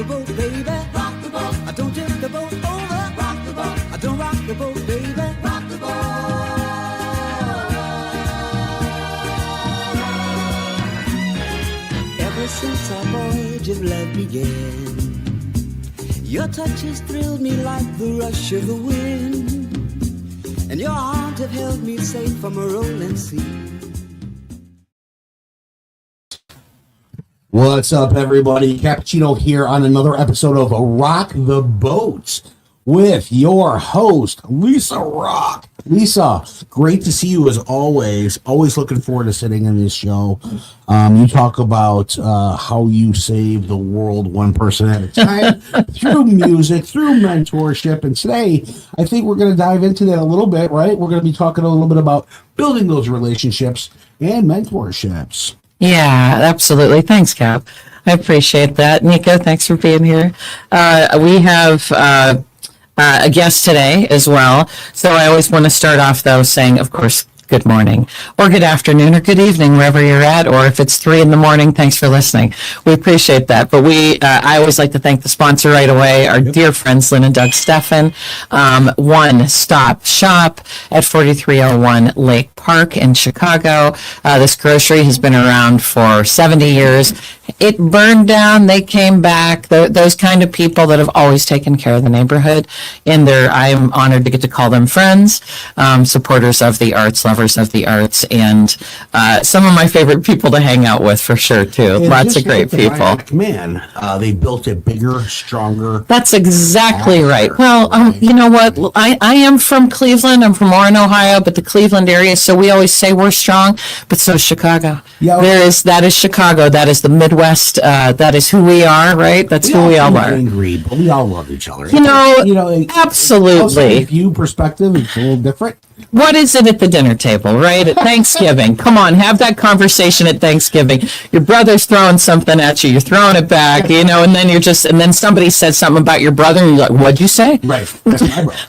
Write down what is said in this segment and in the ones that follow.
boat, baby. Rock the boat. I don't tip the boat over. Rock the boat. I don't rock the boat, baby. Rock the boat. Ever since our voyage of love began, your touch has thrilled me like the rush of the wind, and your arms have held me safe from a rolling sea. What's up, everybody? Cappuccino here on another episode of Rock the Boat with your host, Lisa Rock. Lisa, great to see you as always. Always looking forward to sitting in this show. You talk about how you save the world one person at a time through music, through mentorship. And today, I think we're going to dive into that a little bit, right? We're going to be talking a little bit about building those relationships and mentorships. Yeah, absolutely. Thanks, Cap. I appreciate that. Nico, thanks for being here. We have a guest today as well. So I always want to start off, though, saying, of course, good morning, or good afternoon, or good evening, wherever you're at, or if it's 3 a.m, thanks for listening. We appreciate that. But I always like to thank the sponsor right away, our dear friends, Lynn and Doug Steffen. One Stop Shop at 4301 Lake Park in Chicago. This grocery has been around for 70 years. It burned down, they came back, those kind of people that have always taken care of the neighborhood. And I am honored to get to call them friends, supporters of the arts, lovers of the arts, and some of my favorite people to hang out with for sure, too. And lots of great people. Man, they built it bigger, stronger. That's exactly right. Well, you know what? I am from Cleveland. I'm from Warren, Ohio, but the Cleveland area, so we always say we're strong, but so is Chicago. Yeah, that is Chicago. That is the Midwest. That is who we are, right? That's who we all are. Angry, but we all love each other. You know, absolutely. View perspective is a little different. What is it at the dinner table, right? At Thanksgiving. Come on, have that conversation at Thanksgiving. Your brother's throwing something at you, you're throwing it back, and then somebody says something about your brother, and you're like, what'd you say? Right.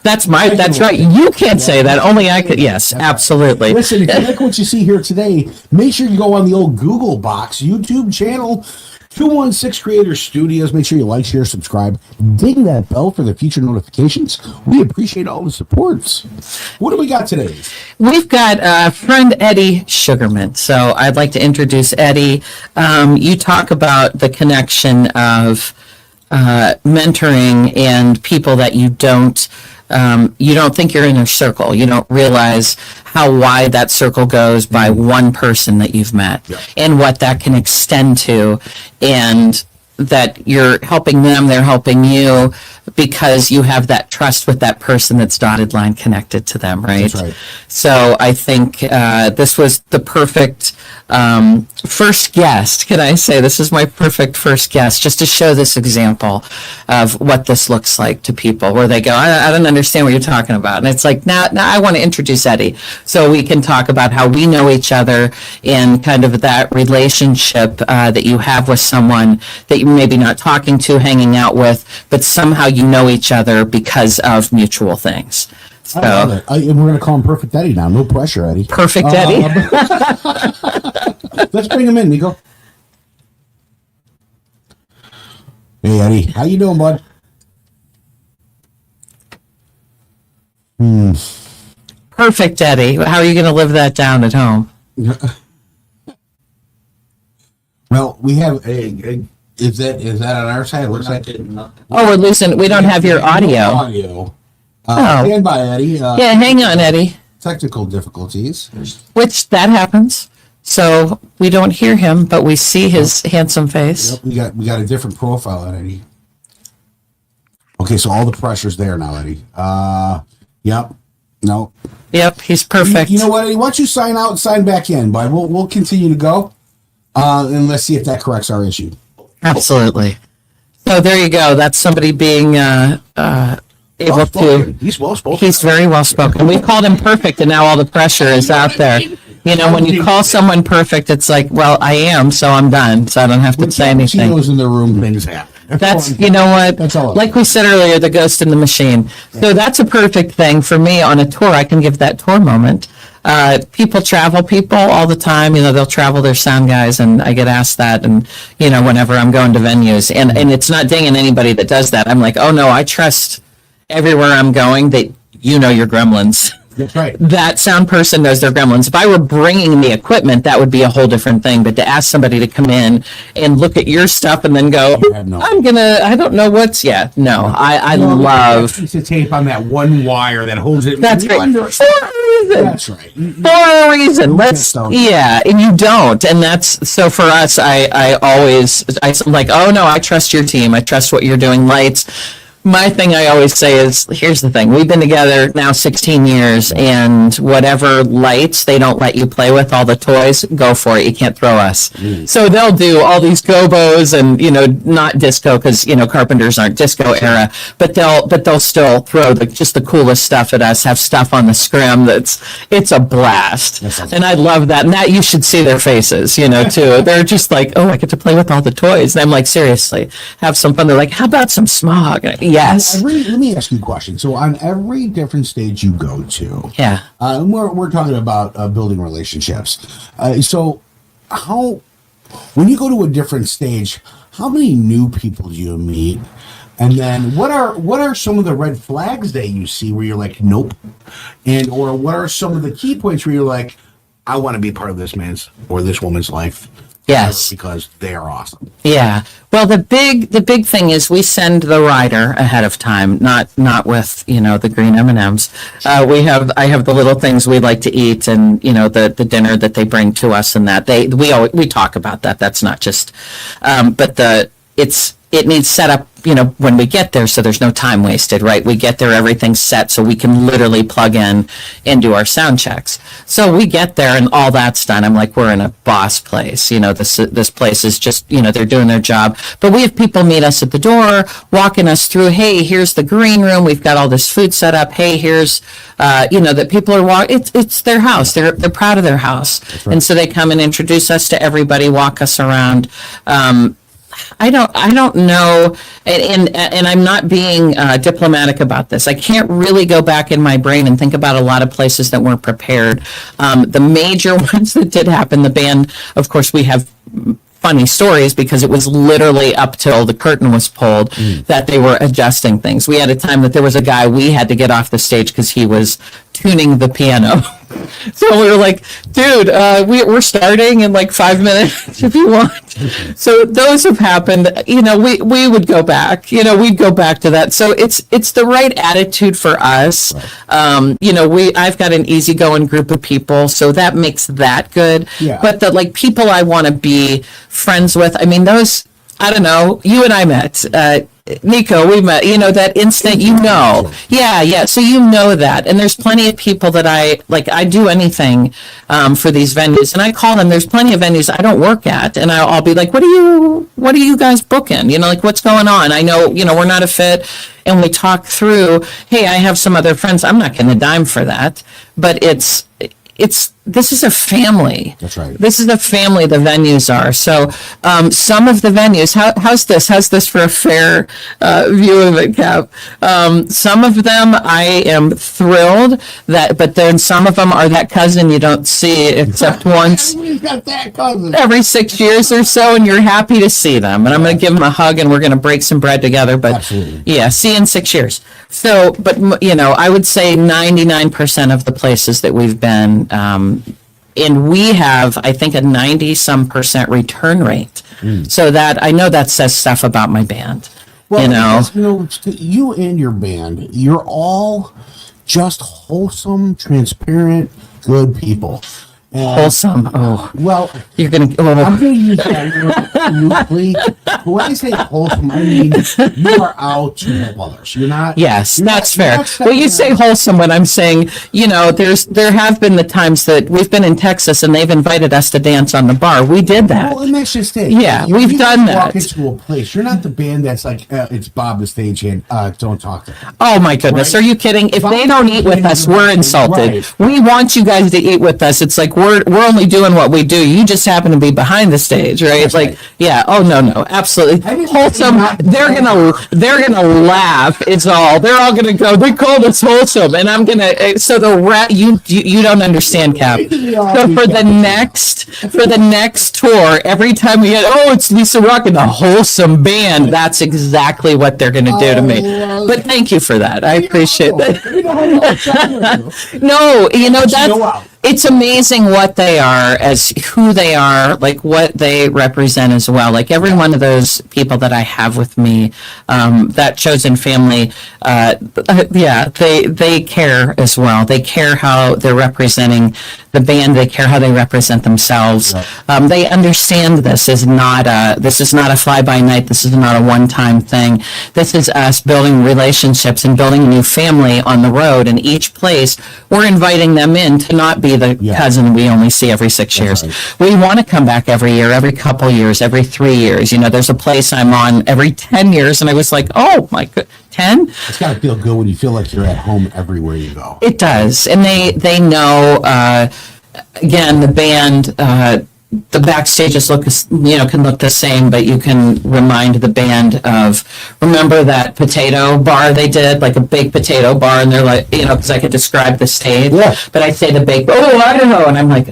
That's my brother. That's right. You can't say that. Only I could. Yes, absolutely. Listen, if you like what you see here today, make sure you go on the old Google box, YouTube channel, 216 Creators Studios. Make sure you like, share, subscribe. Ding that bell for the future notifications. We appreciate all the supports. What do we got today? We've got friend Eddie Sugarman. So I'd like to introduce Eddie. You talk about the connection of mentoring and people that you don't think you're in their circle. You don't realize how wide that circle goes by one person that you've met, and what that can extend to, and that you're helping them, they're helping you, because you have that trust with that person that's dotted line connected to them, right? That's right. So I think this was the perfect first guest. Can I say this is my perfect first guest, just to show this example of what this looks like to people, where they go, I don't understand what you're talking about. And it's like, now I want to introduce Eddie so we can talk about how we know each other, and kind of that relationship that you have with someone that you maybe not talking to, hanging out with, but somehow you know each other because of mutual things. So, I love it. And we're going to call him Perfect Eddie now. No pressure, Eddie. Perfect Eddie. Let's bring him in, Nico. Hey, Eddie. How you doing, bud? Perfect Eddie. How are you going to live that down at home? Well, we have a is that on our side? It looks like it. Oh, we're losing. We don't have your audio. Stand by, Eddie. Yeah, hang on, Eddie. Technical difficulties. Which that happens. So we don't hear him, but we see his handsome face. Yep, we got a different profile on Eddie. Okay, so all the pressure's there now, Eddie. Yep. No. Yep, he's perfect. You know what, Eddie? Why don't you sign out and sign back in, bud? We'll continue to go. And let's see if that corrects our issue. Absolutely. So there you go. That's somebody being able to. He's well spoken. He's very well spoken. We called him perfect, and now all the pressure is out there. You know, when you call someone perfect, it's like, well, I am, so I'm done, so I don't have to say anything. When in the room, things happen. That's, you know what, that's all. Like we said earlier, the ghost in the machine. So that's a perfect thing for me on a tour. I can give that tour moment people travel people all the time. They'll travel their sound guys, and I get asked that, and whenever I'm going to venues, and it's not dinging anybody that does that. I'm like, oh no, I trust everywhere I'm going that your gremlins. That's right. That sound person knows their gremlins. If I were bringing the equipment, that would be a whole different thing. But to ask somebody to come in and look at your stuff and then go, I don't know what's yet. No, I love. Piece of tape on that one wire that holds it. That's right. For a reason. That's right. For a reason. And you don't. And that's, so for us, I'm like, oh no, I trust your team. I trust what you're doing. Lights. My thing I always say is, here's the thing. We've been together now 16 years, and whatever lights they don't let you play with, all the toys, go for it. You can't throw us. So they'll do all these gobos and, not disco, because, Carpenters aren't disco era, but they'll still throw just the coolest stuff at us, have stuff on the scrim it's a blast. And I love that. And that, you should see their faces, too. They're just like, oh, I get to play with all the toys. And I'm like, seriously, have some fun. They're like, how about some smog? Yes. Let me ask you a question. So on every different stage you go to, we're talking about building relationships. So when you go to a different stage, how many new people do you meet? And then what are some of the red flags that you see where you're like, nope? Or what are some of the key points where you're like, I want to be part of this man's or this woman's life? Yes, because they are awesome. Yeah. Well, the big thing is we send the rider ahead of time, not with the green M&Ms. I have the little things we like to eat, and the dinner that they bring to us, and that we talk about that. That's not just, but it needs set up, when we get there, so there's no time wasted, right? We get there, everything's set, so we can literally plug in and do our sound checks. So we get there and all that's done. I'm like, we're in a boss place. This place is just, they're doing their job. But we have people meet us at the door, walking us through, hey, here's the green room. We've got all this food set up. Hey, here's, that people are walking. It's their house. They're proud of their house. Right. And so they come and introduce us to everybody, walk us around. I don't know, and I'm not being diplomatic about this. I can't really go back in my brain and think about a lot of places that weren't prepared. The major ones that did happen, the band, of course, we have funny stories because it was literally up till the curtain was pulled that they were adjusting things. We had a time that there was a guy we had to get off the stage because he was tuning the piano. So we were like, dude, we're starting in like 5 minutes if you want. So those have happened. We would go back. We'd go back to that. So it's the right attitude for us. Right. I've got an easygoing group of people, so that makes that good. Yeah. But the people I want to be friends with. I mean, those. I don't know. You and I met. Nico, we met, that instant, Yeah. So that. And there's plenty of people that I do anything for these venues. And I call them, there's plenty of venues I don't work at. And I'll be like, what are you guys booking? What's going on? I know, we're not a fit. And we talk through, hey, I have some other friends. I'm not going to dime for that. But this is a family. That's right. This is a family, the venues are. So some of the venues, how's this for a fair view of it, Cap? Some of them I am thrilled but then some of them are that cousin you don't see except once got that cousin every 6 years or so, and you're happy to see them. And I'm going to give them a hug and we're going to break some bread together. But absolutely. Yeah, see you in 6 years. So, but I would say 99% of the places that we've been, and we have, I think, a 90-some% return rate. So that, I know that says stuff about my band. Well, you and your band, you're all just wholesome, transparent, good people. Wholesome. Oh, well, you're gonna. Oh. I'm gonna use that loosely. But when I say wholesome, I mean you are out to help others. You're not. Yes, that's fair. Well, you say wholesome when I'm saying, there have been the times that we've been in Texas and they've invited us to dance on the bar. We did that. Well, and that's just it. Yeah, we've done that. Walk into a place. You're not the band that's like it's Bob the stagehand. Don't talk to them. Oh my goodness, right? Are you kidding? If they don't eat with us, we're insulted. Right. We want you guys to eat with us. It's like we're only doing what we do. You just happen to be behind the stage, right? That's like, right. yeah. Oh no, absolutely. Wholesome. They're gonna laugh. It's all. They're all gonna go. They called us wholesome, and I'm gonna. So you don't understand, Cap. So for the next tour, every time we get, it's Lisa Rock and the Wholesome Band. That's exactly what they're gonna do to me. But thank you for that. I appreciate that. No, it's amazing what they are, as who they are, like what they represent as well. Like every one of those people that I have with me, that chosen family, they care as well. They care how they're representing the band. They care how they represent themselves. Right. They understand this is not a fly by night. This is not a one-time thing. This is us building relationships and building a new family on the road. And each place, we're inviting them in to not be the cousin we only see every 6 years. Right. We want to come back every year, every couple years, every 3 years. There's a place I'm on every 10 years, and I was like, oh my god, 10? It's got to feel good when you feel like you're at home everywhere you go. It does, and they know. Again, the band. The backstages can look the same, but you can remind the band of, remember that potato bar they did, like a baked potato bar, and they're like, because I could describe the stage, but I say the baked, I don't know, and I'm like,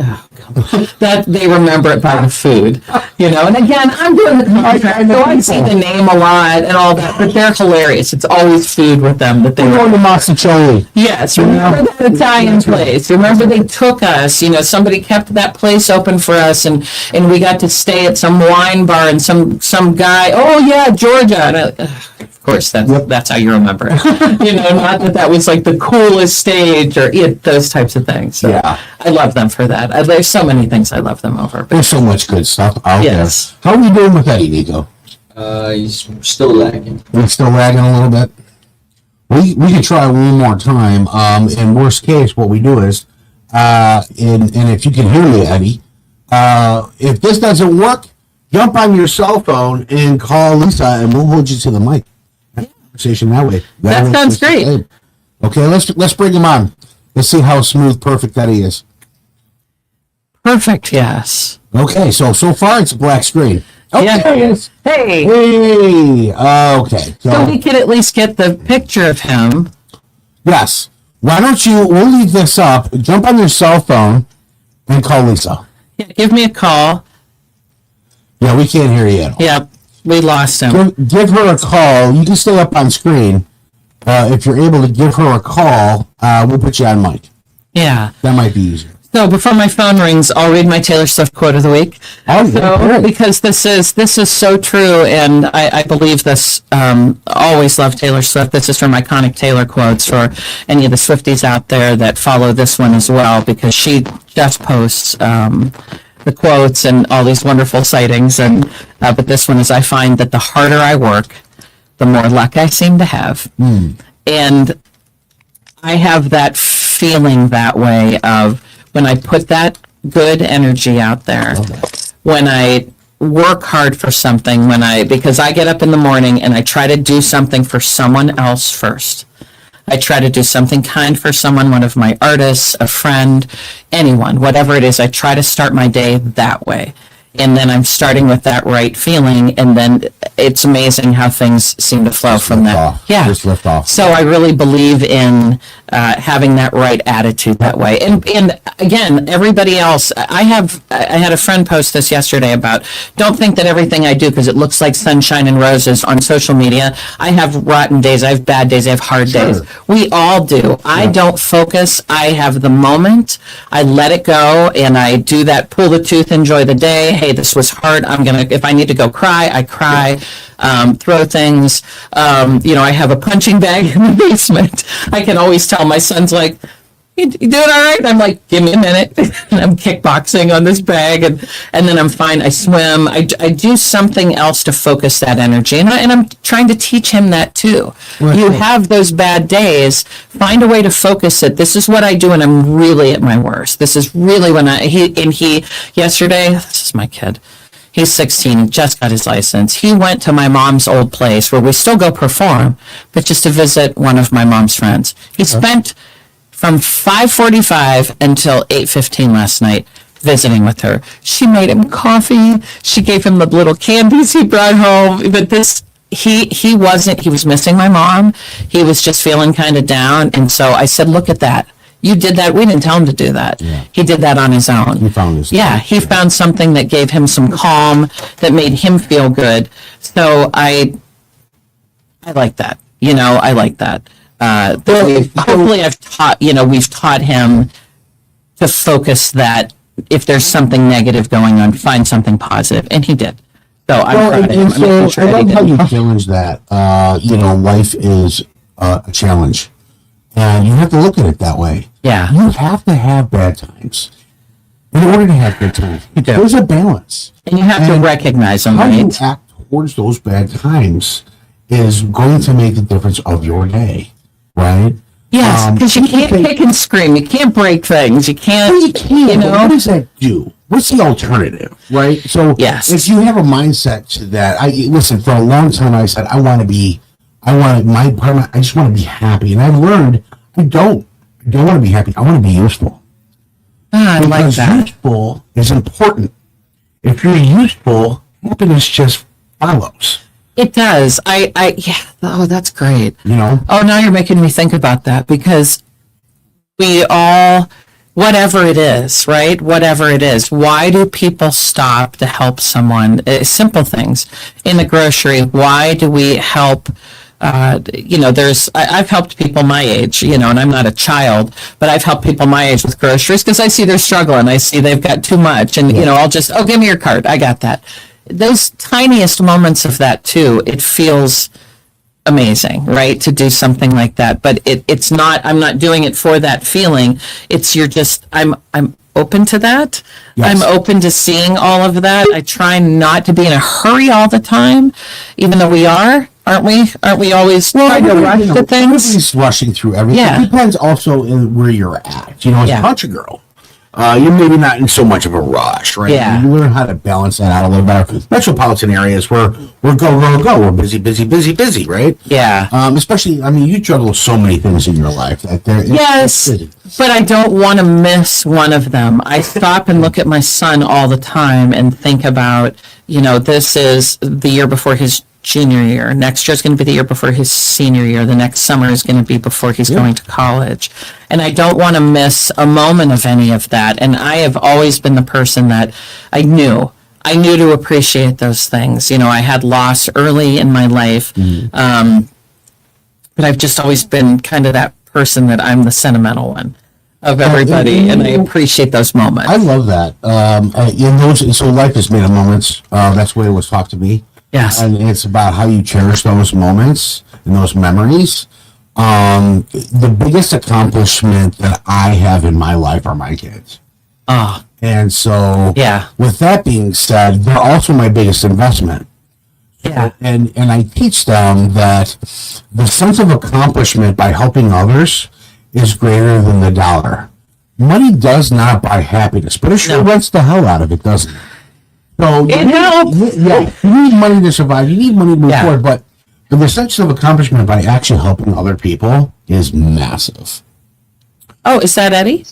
that they remember it by the food, and again, I'm doing the contract, so I say the name a lot and all that, but they're hilarious. It's always food with them that they're going to Masticholi. Yes, remember that Italian place. Remember they took us, somebody kept that place open for us, and we got to stay at some wine bar, and some guy, Georgia, and of course that's how you remember it. Not that was like the coolest stage or those types of things. So I love them for that. There's so many things I love them over. There's so much good stuff out there. How are you doing with Eddie, Nico? He's still lagging. We're still lagging a little bit. We can try one more time. In worst case, what we do is, and if you can hear me, Eddie, if this doesn't work, jump on your cell phone and call Lisa, and we'll hold you to the mic. Conversation that way. That sounds great. Okay, let's bring him on. Let's see how smooth, perfect Eddie is. Perfect. Yes. Okay, so far it's a black screen. Okay. Yeah. Hey. Okay. So we could at least get the picture of him. Yes. Why don't we'll leave this up, jump on your cell phone, and call Lisa. Yeah, give me a call. Yeah, we can't hear you at all. Yep, we lost him. Give her a call. You can stay up on screen. If you're able to give her a call, we'll put you on mic. Yeah. That might be easier. So before my phone rings, I'll read my Taylor Swift quote of the week. Oh, yeah. Because this is so true, and I believe this. Always love Taylor Swift. This is from iconic Taylor quotes for any of the Swifties out there that follow this one as well, because she just posts the quotes and all these wonderful sightings. And but this one is, I find that the harder I work, the more luck I seem to have. And I have that feeling that way of when I put that good energy out there, when I work hard for something, because I get up in the morning and I try to do something for someone else first. I try to do something kind for someone, one of my artists, a friend, anyone, whatever it is. I try to start my day that way. And then I'm starting with that right feeling, and then it's amazing how things seem to flow from that. Yeah. Just lift off. So I really believe in having that right attitude that way. And again, everybody else, I had a friend post this yesterday about, don't think that everything I do, because it looks like sunshine and roses on social media. I have rotten days, I have bad days, I have hard days. We all do. I don't focus. I have the moment. I let it go, and I do that, pull the tooth, enjoy the day. Hey, this was hard. If I need to go cry, I cry. Throw things. I have a punching bag in the basement. I can always tell. My son's like, you doing all right? I'm like, give me a minute. And I'm kickboxing on this bag, and then I'm fine. I swim. I do something else to focus that energy, and I'm trying to teach him that too. Right. You have those bad days. Find a way to focus it. This is what I do when I'm really at my worst. This is really when he yesterday. This is my kid. He's 16, just got his license. He went to my mom's old place where we still go perform, but just to visit one of my mom's friends. He spent from 5:45 until 8:15 last night, visiting with her. She made him coffee. She gave him the little candies he brought home. But he was missing my mom. He was just feeling kind of down. And so I said, look at that. You did that. We didn't tell him to do that. Yeah. He did that on his own. He found his he found something that gave him some calm, that made him feel good. So I like that. I like that. Hopefully we've taught him to focus that if there's something negative going on, find something positive. And he did. So I'm proud of him. I love how you challenge that. Life is a challenge. And you have to look at it that way. Yeah. You have to have bad times in order to have good times. You do. There's a balance. And you have to recognize them, How you right? act towards those bad times is going to make the difference of your day, right? Yes, because you can't kick and scream. You can't break things. You can't, but what does that do? What's the alternative, right? So Yes. if you have a mindset to that, listen, for a long time I said, I just want to be happy. And I've learned I don't want to be happy. I want to be useful. I like Because that. useful is important. If you're useful, happiness just follows. It does. Yeah. Oh, that's great. Oh, now you're making me think about that, because we all, whatever it is, right? Whatever it is, why do people stop to help someone? Simple things in the grocery. Why do we help? I've helped people my age, and I'm not a child, but I've helped people my age with groceries because I see they're struggling. I see they've got too much, and give me your card. I got that. Those tiniest moments of that too, it feels amazing, right? To do something like that, but it's not. I'm not doing it for that feeling. I'm open to that. Yes. I'm open to seeing all of that. I try not to be in a hurry all the time, even though we are. Aren't we? Aren't we always trying to rush to things? Everybody's rushing through everything. Yeah. It depends also in where you're at. As Yeah. a country girl, you're maybe not in so much of a rush, right? Yeah. You learn how to balance that out a little better. Metropolitan areas where we're go. We're busy, right? Yeah. Especially, you juggle so many things in your life that Yes, but I don't want to miss one of them. I stop and look at my son all the time and think about, this is the year before his junior year. Next year is going to be the year before his senior year. The next summer is going to be before he's going to college. And I don't want to miss a moment of any of that. And I have always been the person that I knew to appreciate those things. I had loss early in my life. But I've just always been kind of that person that I'm the sentimental one of everybody, and I appreciate those moments. I love that. So life is made of moments. That's the way it was taught to me. Yes. And it's about how you cherish those moments and those memories. The biggest accomplishment that I have in my life are my kids. Oh, And so, Yeah. with that being said, they're also my biggest investment. yeah. And I teach them that the sense of accomplishment by helping others is greater than the dollar. Money does not buy happiness, but it sure rents the hell out of it, doesn't it? So It helps. Yeah, you need money to survive. You need money to move Yeah. forward, but the sense of accomplishment by actually helping other people is massive. Oh, is that Eddie?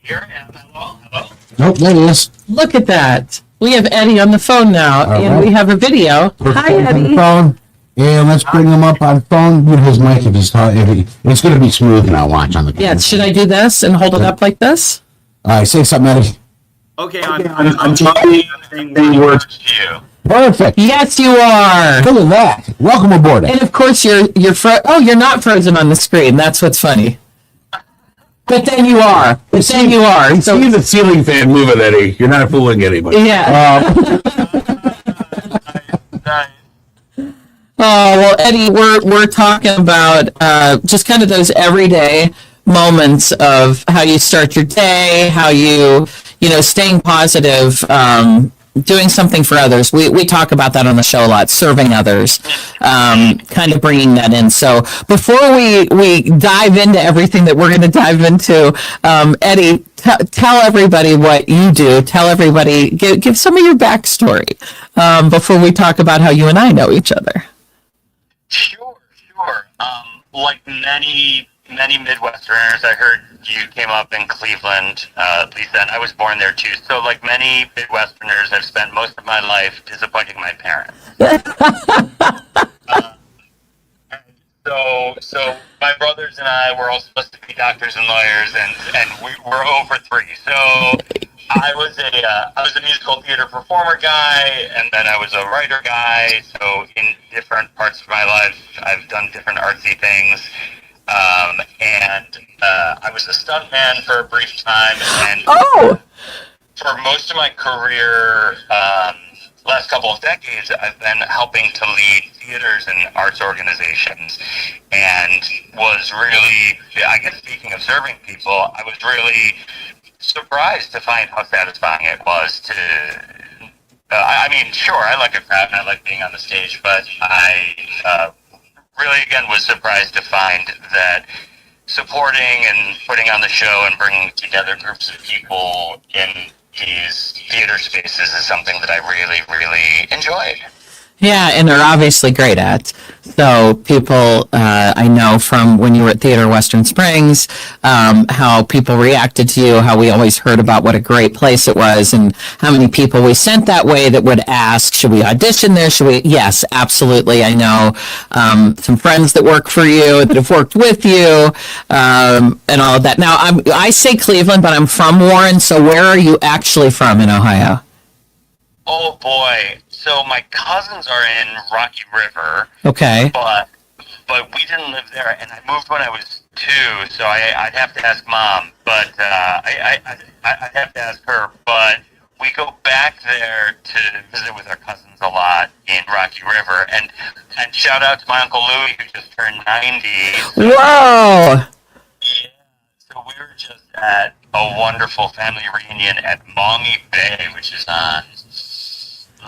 Here and hello. Nope, that is. Look at that. We have Eddie on the phone now, and right. we have a video. Hi, On the Eddie. phone. And let's bring him up on phone. Mute his mic if he's talking. It's going to be smooth now. Watch on the camera. Yeah, should I do this and hold it up like this? All right, say something, Eddie. Okay, I'm talking words to you. Perfect. Yes, you are. Look at that. Welcome aboard. And of course, you're you're not frozen on the screen. That's what's funny. But then you are. But then you are. So See the ceiling fan moving, Eddie. You're not fooling anybody. yeah. Oh, well, Eddie, we're talking about just kind of those everyday moments of how you start your day, how you staying positive, doing something for others. We talk about that on the show a lot, serving others, kind of bringing that in. So before we dive into everything that we're going to dive into, Eddie, tell everybody what you do. Tell everybody, give some of your backstory before we talk about how you and I know each other. Sure. Like many many Midwesterners, I heard you came up in Cleveland, Lisa, and I was born there too. So like many Midwesterners, I've spent most of my life disappointing my parents. So my brothers and I were all supposed to be doctors and lawyers, and we were over 3. So I was a musical theater performer guy, and then I was a writer guy. So in different parts of my life, I've done different artsy things. And I was a stuntman for a brief time, and for most of my career, last couple of decades, I've been helping to lead theaters and arts organizations, and was really, I guess, speaking of serving people, I was really surprised to find how satisfying it was to, I mean, sure, I like a crowd and I like being on the stage, but I really, again, was surprised to find that supporting and putting on the show and bringing together groups of people in these theater spaces is something that I really, really enjoyed. Yeah, and they're obviously great at. So people, I know from when you were at Theater Western Springs, how people reacted to you, how we always heard about what a great place it was, and how many people we sent that way that would ask, should we audition there? Should we? Yes, absolutely. I know some friends that work for you, that have worked with you, and all of that. Now, I say Cleveland, but I'm from Warren, so where are you actually from in Ohio? Oh boy. So my cousins are in Rocky River. Okay. But we didn't live there, and I moved when I was 2, so I'd have to ask Mom. But I'd have to ask her. But we go back there to visit with our cousins a lot in Rocky River, and shout out to my Uncle Louie, who just turned 90. Whoa! Yeah. So we were just at a wonderful family reunion at Maumee Bay, which is on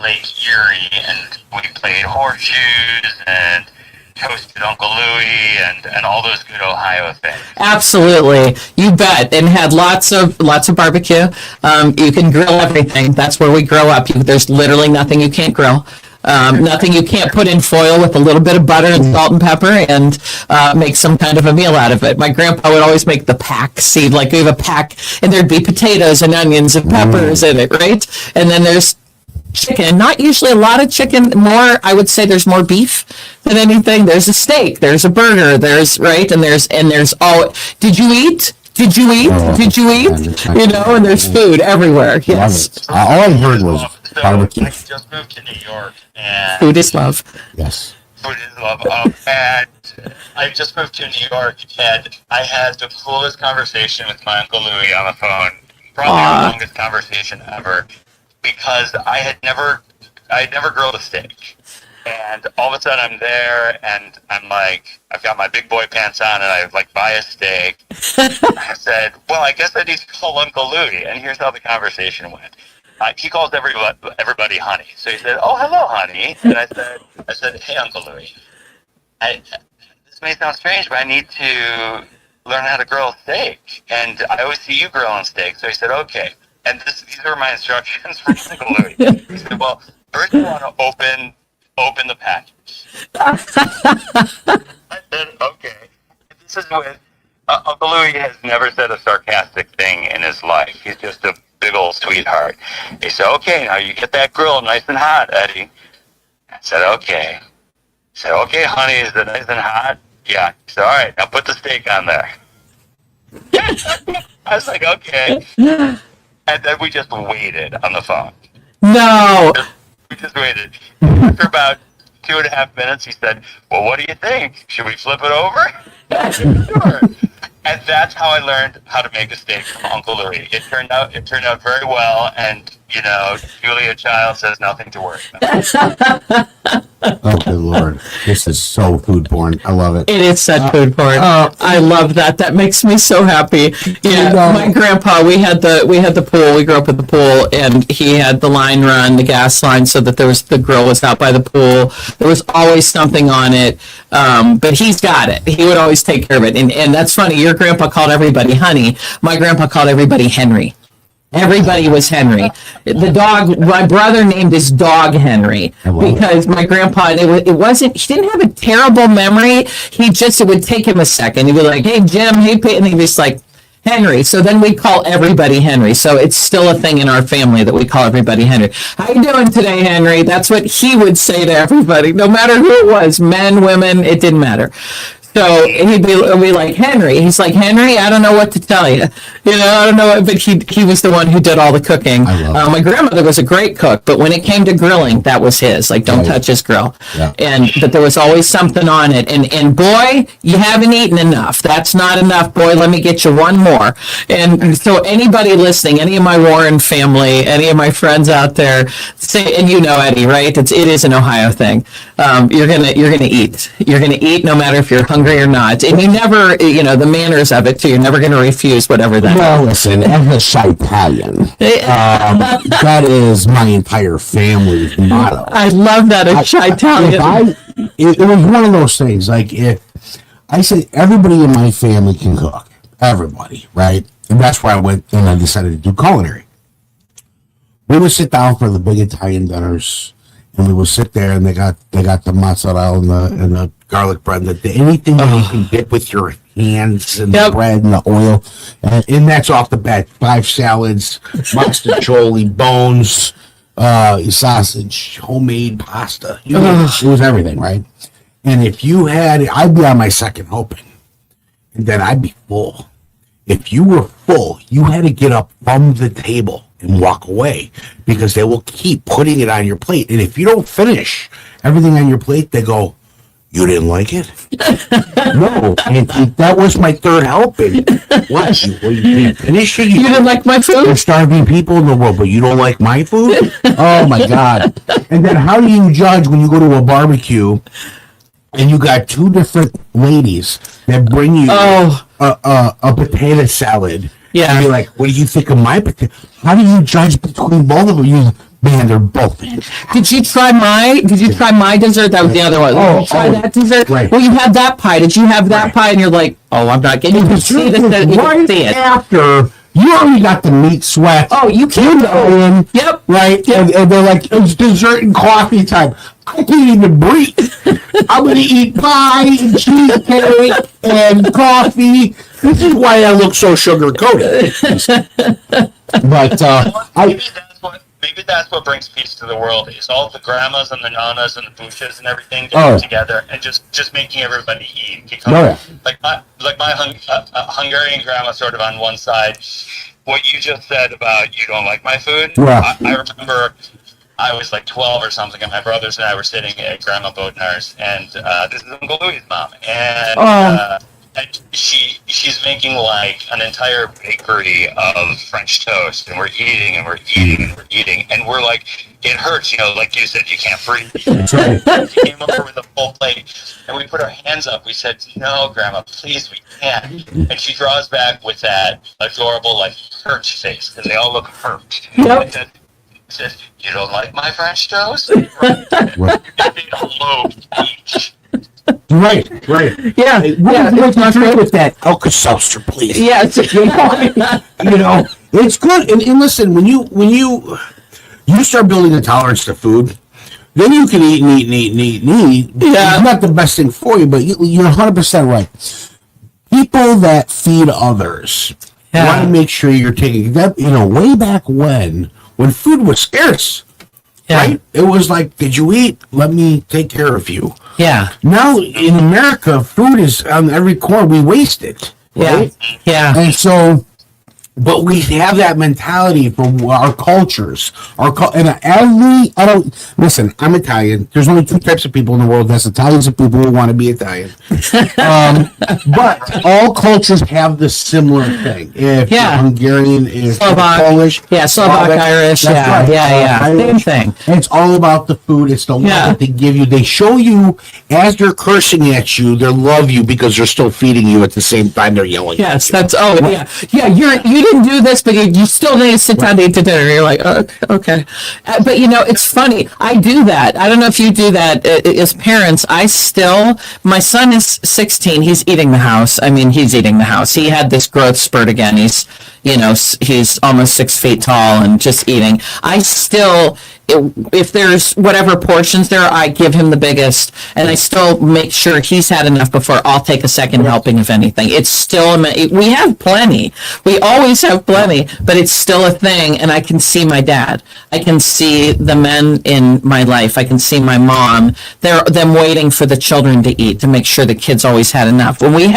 Lake Erie, and we played horseshoes and toasted Uncle Louie and all those good Ohio things. Absolutely, you bet, and had lots of barbecue. You can grill everything. That's where we grow up. There's literally nothing you can't grill. Nothing you can't put in foil with a little bit of butter and salt and pepper and make some kind of a meal out of it. My grandpa would always make the pack seed, like we have a pack, and there'd be potatoes and onions and peppers in it, right? And then there's chicken, not usually a lot of chicken, more, I would say there's more beef than anything. There's a steak, there's a burger, there's, right, and there's all, did you eat? Did you eat? Did you eat? You know, and there's food everywhere. Yes. All I heard was barbecue. I just moved to New York, and Food is love. Yes. food is love. And I just moved to New York, and I had the coolest conversation with my Uncle Louie on the phone. Probably the longest conversation ever, because I had never grilled a steak. And all of a sudden I'm there, and I'm like, I've got my big boy pants on, and I like buy a steak. I said, well, I guess I need to call Uncle Louie. And here's how the conversation went. He calls everybody honey. So he said, oh, hello, honey. And I said, hey, Uncle Louie, this may sound strange, but I need to learn how to grill a steak. And I always see you grilling steak. So he said, okay. And these are my instructions for Uncle Louie. He said, well, first you want to open the package. I said, okay. This is with Uncle Louie has never said a sarcastic thing in his life. He's just a big old sweetheart. He said, okay, now you get that grill nice and hot, Eddie. I said, okay. He said, okay, honey, is it nice and hot? Yeah. He said, all right, now put the steak on there. I was like, okay. And then we just waited on the phone. No. We just waited. After about 2.5 minutes, he said, well, what do you think? Should we flip it over? I said, sure. And that's how I learned how to make a steak from Uncle Louie. It turned out very well, and, you know, Julia Child says nothing to worry about. Oh, good Lord. This is so food porn. I love it. It is such food porn. I love that. That makes me so happy. Yeah, my grandpa, we had the pool. We grew up with the pool, and he had the line run, the gas line, so that the grill was out by the pool. There was always something on it, but he's got it. He would always take care of it. And that's funny. Your grandpa called everybody honey. My grandpa called everybody Henry. Everybody was Henry. The dog, my brother named his dog Henry because my grandpa, he didn't have a terrible memory. It would take him a second. He'd be like, hey, Jim, hey, Pete. And he'd be just like, Henry. So then we call everybody Henry. So it's still a thing in our family that we call everybody Henry. How you doing today, Henry? That's what he would say to everybody, no matter who it was, men, women, it didn't matter. So he'd be like, Henry. He's like, Henry, I don't know what to tell you. I don't know. But he was the one who did all the cooking. My grandmother was a great cook, but when it came to grilling, that was his. Like, don't touch his grill. Yeah. But there was always something on it. And boy, you haven't eaten enough. That's not enough, boy. Let me get you one more. And so anybody listening, any of my Warren family, any of my friends out there, say, and Eddie, right? It is an Ohio thing. You're gonna eat. You're gonna eat no matter if you're hungry or not, and you never, the manners of it too. You're never going to refuse whatever that. Well, listen, as a Italian, that is my entire family's motto. I love that Italian. It was one of those things. Like, if I said everybody in my family can cook, everybody, right? And that's why I went and I decided to do culinary. We would sit down for the big Italian dinners, and we would sit there, and they got the mozzarella and the garlic bread, anything that you can get with your hands, and the bread and the oil, and that's off the bat. 5 salads, mostaccioli, bones, sausage, homemade pasta. It was everything, right? And if you had, I'd be on my second helping, and then I'd be full. If you were full, you had to get up from the table and walk away, because they will keep putting it on your plate. And if you don't finish everything on your plate, they go, you didn't like it? No, and that was my third helping. What? You didn't finish it? You didn't like my food? There's starving people in the world, but you don't like my food? Oh, my God. And then how do you judge when you go to a barbecue and you got 2 different ladies that bring you a potato salad? Yeah. And you're like, what do you think of my potato? How do you judge between both of them? Man, they're both fantastic. Did you try my dessert? That was the other one. Did you try that dessert? Right. Well, you had that pie. Did you have that pie? And you're like, oh, I'm not getting. You can see it. After you already got the meat sweat. Oh, you can't go in. Yep. Right. Yep. And they're like, it's dessert and coffee time. I can't even breathe. I'm going to eat pie and cheesecake and coffee. This is why I look so sugar-coated. But maybe that's what brings peace to the world, is all the grandmas and the nanas and the bushas and everything getting together and just making everybody eat. Because like my Hungarian grandma, sort of on one side, what you just said about you don't like my food. Yeah. I remember I was like 12 or something, and my brothers and I were sitting at Grandma Bodnar's, and this is Uncle Louie's mom, and she's making like an entire bakery of French toast, and we're eating and we're eating and we're eating, and we're like, it hurts, like you said, you can't breathe. She came over with a full plate, and we put our hands up. We said, no, Grandma, please, we can't. And she draws back with that adorable, like, hurt face, because they all look hurt. Yep. And says, you don't like my French toast? Right. A loaf each. Right. Yeah. What's my drink with that? Alka-Seltzer, please. Yes. It's good. And listen, when you start building a tolerance to food, then you can eat and eat and eat and eat and eat. Yeah. It's not the best thing for you, but you're 100% right. People that feed others want to make sure you're taking that. Way back when food was scarce, right? It was like, did you eat? Let me take care of you. Yeah. Now in America, food is on every corner. We waste it. Right? Yeah. And so, but we have that mentality from our cultures. Listen, I'm Italian. There's only 2 types of people in the world. That's Italians and people who want to be Italian. But all cultures have this similar thing. If you're Hungarian, if Slovak, Polish. Yeah, Slovak, Irish. Right. Yeah. Same thing. And it's all about the food. It's the love that they give you. They show you, as they're cursing at you, they love you because they're still feeding you at the same time they're yelling. Yes, that's, yeah. Yeah, didn't do this, but you still need to sit down to eat the dinner. You're like, oh, okay. But it's funny. I do that. I don't know if you do that as parents. My son is 16. He's eating the house. I mean, he's eating the house. He had this growth spurt again. He's almost 6 feet tall and just eating. I still, if there's whatever portions there, I give him the biggest, and I still make sure he's had enough before I'll take a second helping, if anything. It's still, we have plenty. We always have plenty, but it's still a thing, and I can see my dad. I can see the men in my life. I can see my mom. Them waiting for the children to eat, to make sure the kids always had enough. When we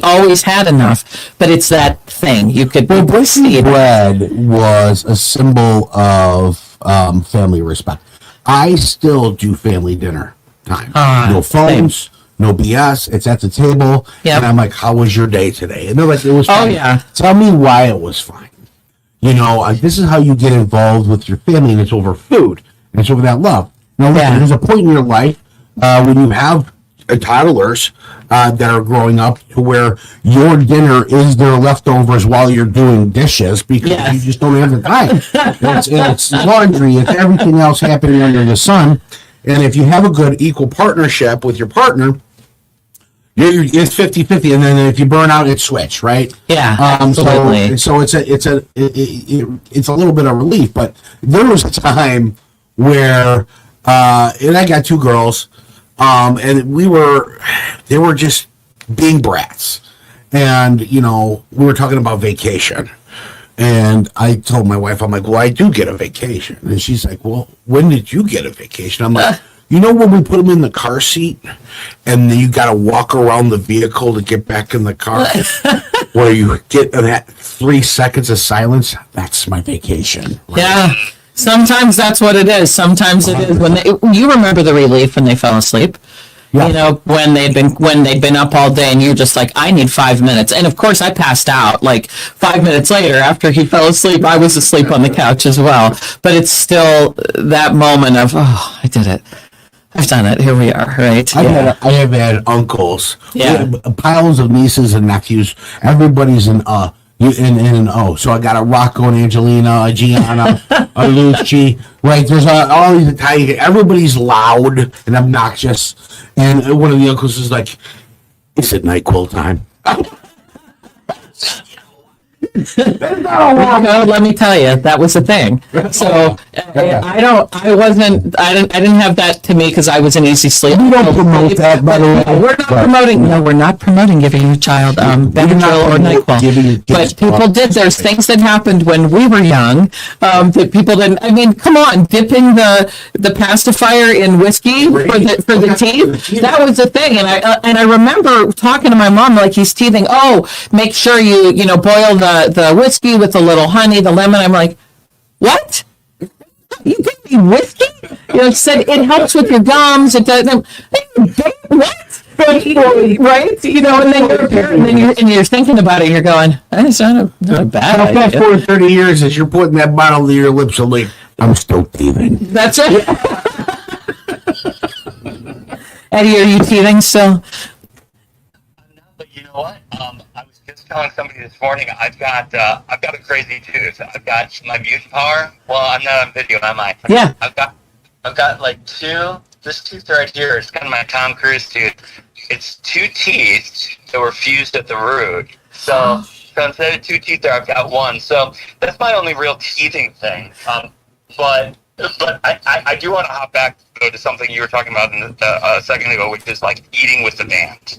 always had enough, but it's that thing. Well, breaking bread was a symbol of family respect. I still do family dinner time. No phones, no BS. It's at the table. Yep. And I'm like, how was your day today? And they're like, it was fine. Oh, yeah. Tell me why it was fine. This is how you get involved with your family, and it's over food. And it's over that love. Now, there's a point in your life when you have toddlers that are growing up to where your dinner is their leftovers while you're doing dishes because you just don't have the time. It's laundry, it's everything else happening under the sun. And if you have a good equal partnership with your partner, it's 50-50, and then if you burn out, it's switch, right? Yeah, absolutely. So it's a little bit of relief, but there was a time where, and I got 2 girls, and they were just being brats. And, we were talking about vacation. And I told my wife, I'm like, well, I do get a vacation. And she's like, well, when did you get a vacation? I'm like, when we put them in the car seat and then you got to walk around the vehicle to get back in the car, where you get that 3 seconds of silence, that's my vacation. Right? Yeah. Sometimes that's what it is. Sometimes it is when you remember the relief when they fell asleep. Yeah. When they'd been up all day and you're just like, I need 5 minutes. And of course I passed out like 5 minutes later after he fell asleep. I was asleep on the couch as well. But it's still that moment of, oh, I did it. I've done it. Here we are, right? I have had uncles. Yeah. Piles of nieces and nephews. Everybody's in an O. So I got a Rocco and Angelina, a Gianna, a Lucy. Right? There's all these Italian. Everybody's loud and obnoxious. And one of the uncles is like, "Is it NyQuil time?" Let me tell you, that was a thing. So I didn't have that to me because I was an easy sleeper. We don't promote that, by the way. We're not promoting giving your child Benadryl or NyQuil. But people did. There's things that happened when we were young that people didn't. I mean, come on, dipping the pacifier in whiskey for the teeth. That was a thing. And I remember talking to my mom like he's teething. Oh, make sure you boil the whiskey with a little honey, the lemon. I'm like, what? You give me whiskey? She said it helps with your gums. It does. What? Right? And then you're a parent, and you're thinking about it. And you're going, that's not a bad idea. Fast forward 30 years as you're putting that bottle to your lips, I'm like, I'm still teething. That's right. Eddie, are you teething still? No, but you know what? I was just telling somebody this morning. I've got a crazy tooth. I've got my mute power. Well, I'm not on video, am I? Yeah. I've got like this tooth right here is kind of my Tom Cruise tooth. It's 2 teeth that were fused at the root. So instead of 2 teeth there, I've got 1. So that's my only real teething thing. But I do want to hop back though to something you were talking about a second ago, which is like eating with the band,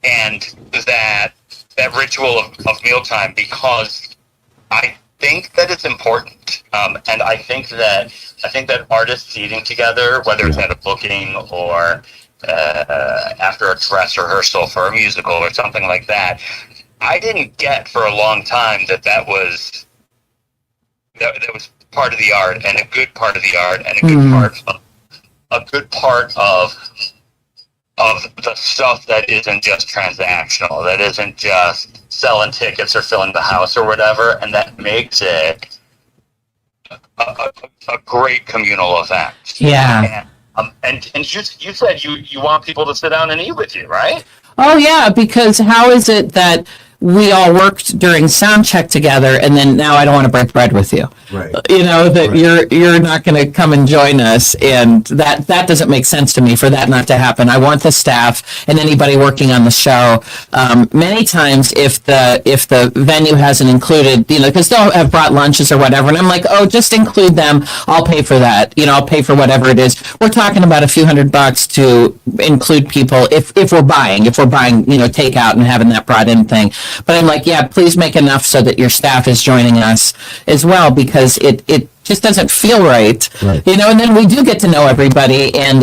and that ritual of mealtime, because I think that it's important, and I think that artists eating together, whether it's at a booking or after a dress rehearsal for a musical or something like that, I didn't get for a long time that was part of the art, and a good part of the art, and a good part of the stuff that isn't just transactional, that isn't just selling tickets or filling the house or whatever, and that makes it a great communal event. Yeah. And you said you want people to sit down and eat with you, right? Oh yeah, because how is it that we all worked during sound check together, and then now I don't want to break bread with you. Right. That you're not going to come and join us, and that doesn't make sense to me for that not to happen. I want the staff and anybody working on the show. Many times, if the venue hasn't included, because they'll have brought lunches or whatever, and I'm like, oh, just include them. I'll pay for that. I'll pay for whatever it is. We're talking about a few $100 to include people if we're buying, takeout and having that brought in thing. But I'm like, yeah, please make enough so that your staff is joining us as well, because it just doesn't feel right. And then we do get to know everybody, and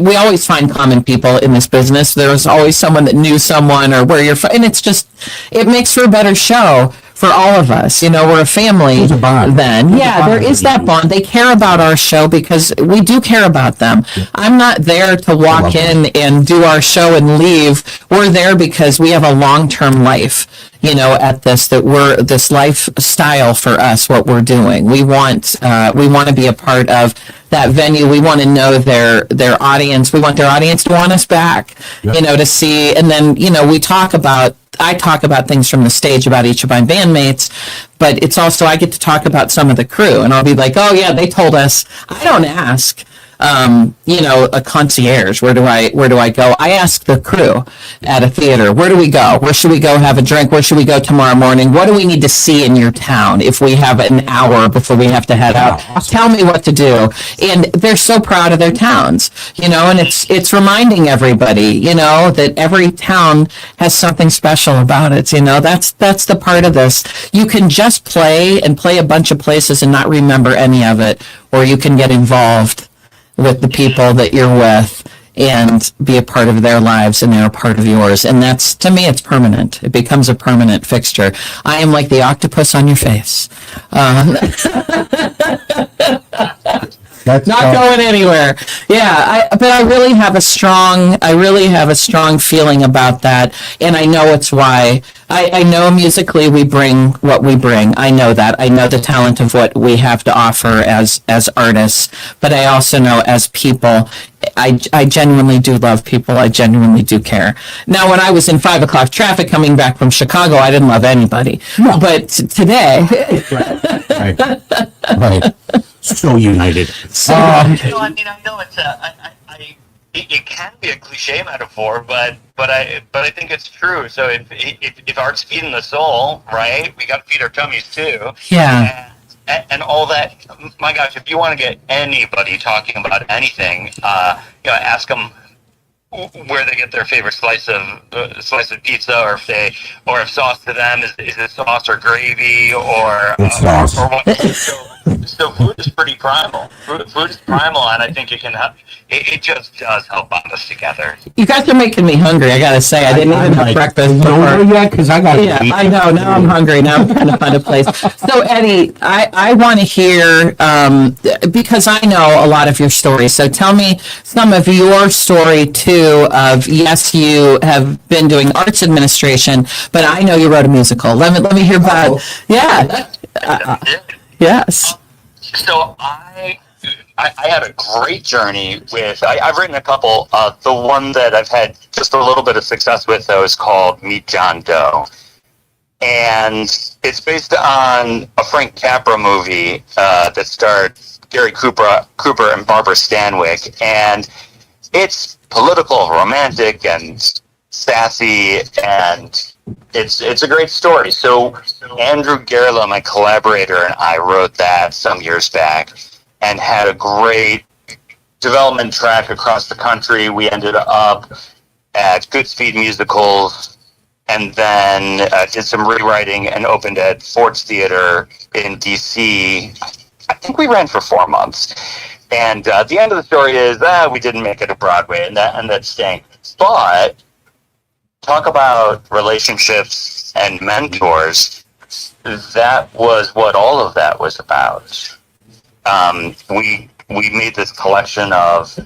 we always find common people in this business. There's always someone that knew someone or where you're from, and it makes for a better show for all of us. We're a family. There's a bond. Then. There is that bond. They care about our show because we do care about them. I'm not there to walk in and do our show and leave. We're there because we have a long-term life, at this lifestyle for us, what we're doing. We want to be a part of that venue. We want to know their audience. We want their audience to want us back, to see. And then, I talk about things from the stage about each of my bandmates, but it's also, I get to talk about some of the crew, and I'll be like, oh yeah, they told us. I don't ask, a concierge, where do I go? I ask the crew at a theater, where do we go? Where should we go have a drink? Where should we go tomorrow morning? What do we need to see in your town if we have an hour before we have to head out? Awesome. Tell me what to do. And they're so proud of their towns, and it's reminding everybody, that every town has something special about it. That's the part of this. You can just play a bunch of places and not remember any of it, or you can get involved with the people that you're with and be a part of their lives, and they're a part of yours. And that's, to me, it's permanent. It becomes a permanent fixture. I am like the octopus on your face. That's not going anywhere. Yeah, but I really have a strong feeling about that, and I know it's why. I know musically we bring what we bring. I know that. I know the talent of what we have to offer as artists, but I also know as people, I genuinely do love people. I genuinely do care. Now, when I was in 5 o'clock traffic coming back from Chicago, I didn't love anybody. No. But today... Right. So united. I know it can be a cliche metaphor, but I think it's true. So if art's feeding the soul, right, we got to feed our tummies too. Yeah. And all that. My gosh, if you want to get anybody talking about anything, ask them where they get their favorite slice of pizza, or if sauce to them is it sauce or gravy or sauce. Or what. So food is pretty primal. Food is primal, and I think it can help. It just does help bond us together. You guys are making me hungry. I gotta say, I didn't even have breakfast. Don't yet, because I got. Yeah, I know. Now I'm hungry. Now I'm trying to find a place. So Eddie, I want to hear because I know a lot of your stories. So tell me some of your story too. Of yes, you have been doing arts administration, but I know you wrote a musical. Let me hear about. Yeah. Yes. So I had a great journey with. I've written a couple. The one that I've had just a little bit of success with, though, is called Meet John Doe, and it's based on a Frank Capra movie that starred Gary Cooper and Barbara Stanwyck, and it's political, romantic, and sassy, and it's a great story. So Andrew Gerla, my collaborator, and I wrote that some years back and had a great development track across the country. We ended up at Goodspeed Musicals, and then did some rewriting and opened at Ford's Theater in DC. I think we ran for 4 months. And the end of the story is we didn't make it to Broadway, and that stank. But talk about relationships and mentors. That was what all of that was about. We made this collection of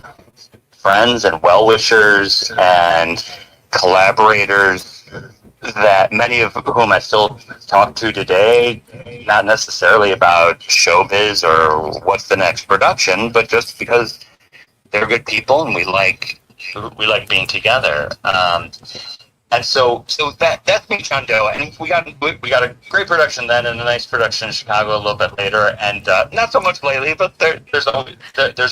friends and well-wishers and collaborators that many of whom I still talk to today, not necessarily about showbiz or what's the next production, but just because they're good people and we like being together. And so that's me, John Doe, and we got a great production then, and a nice production in Chicago a little bit later, and not so much lately, but there's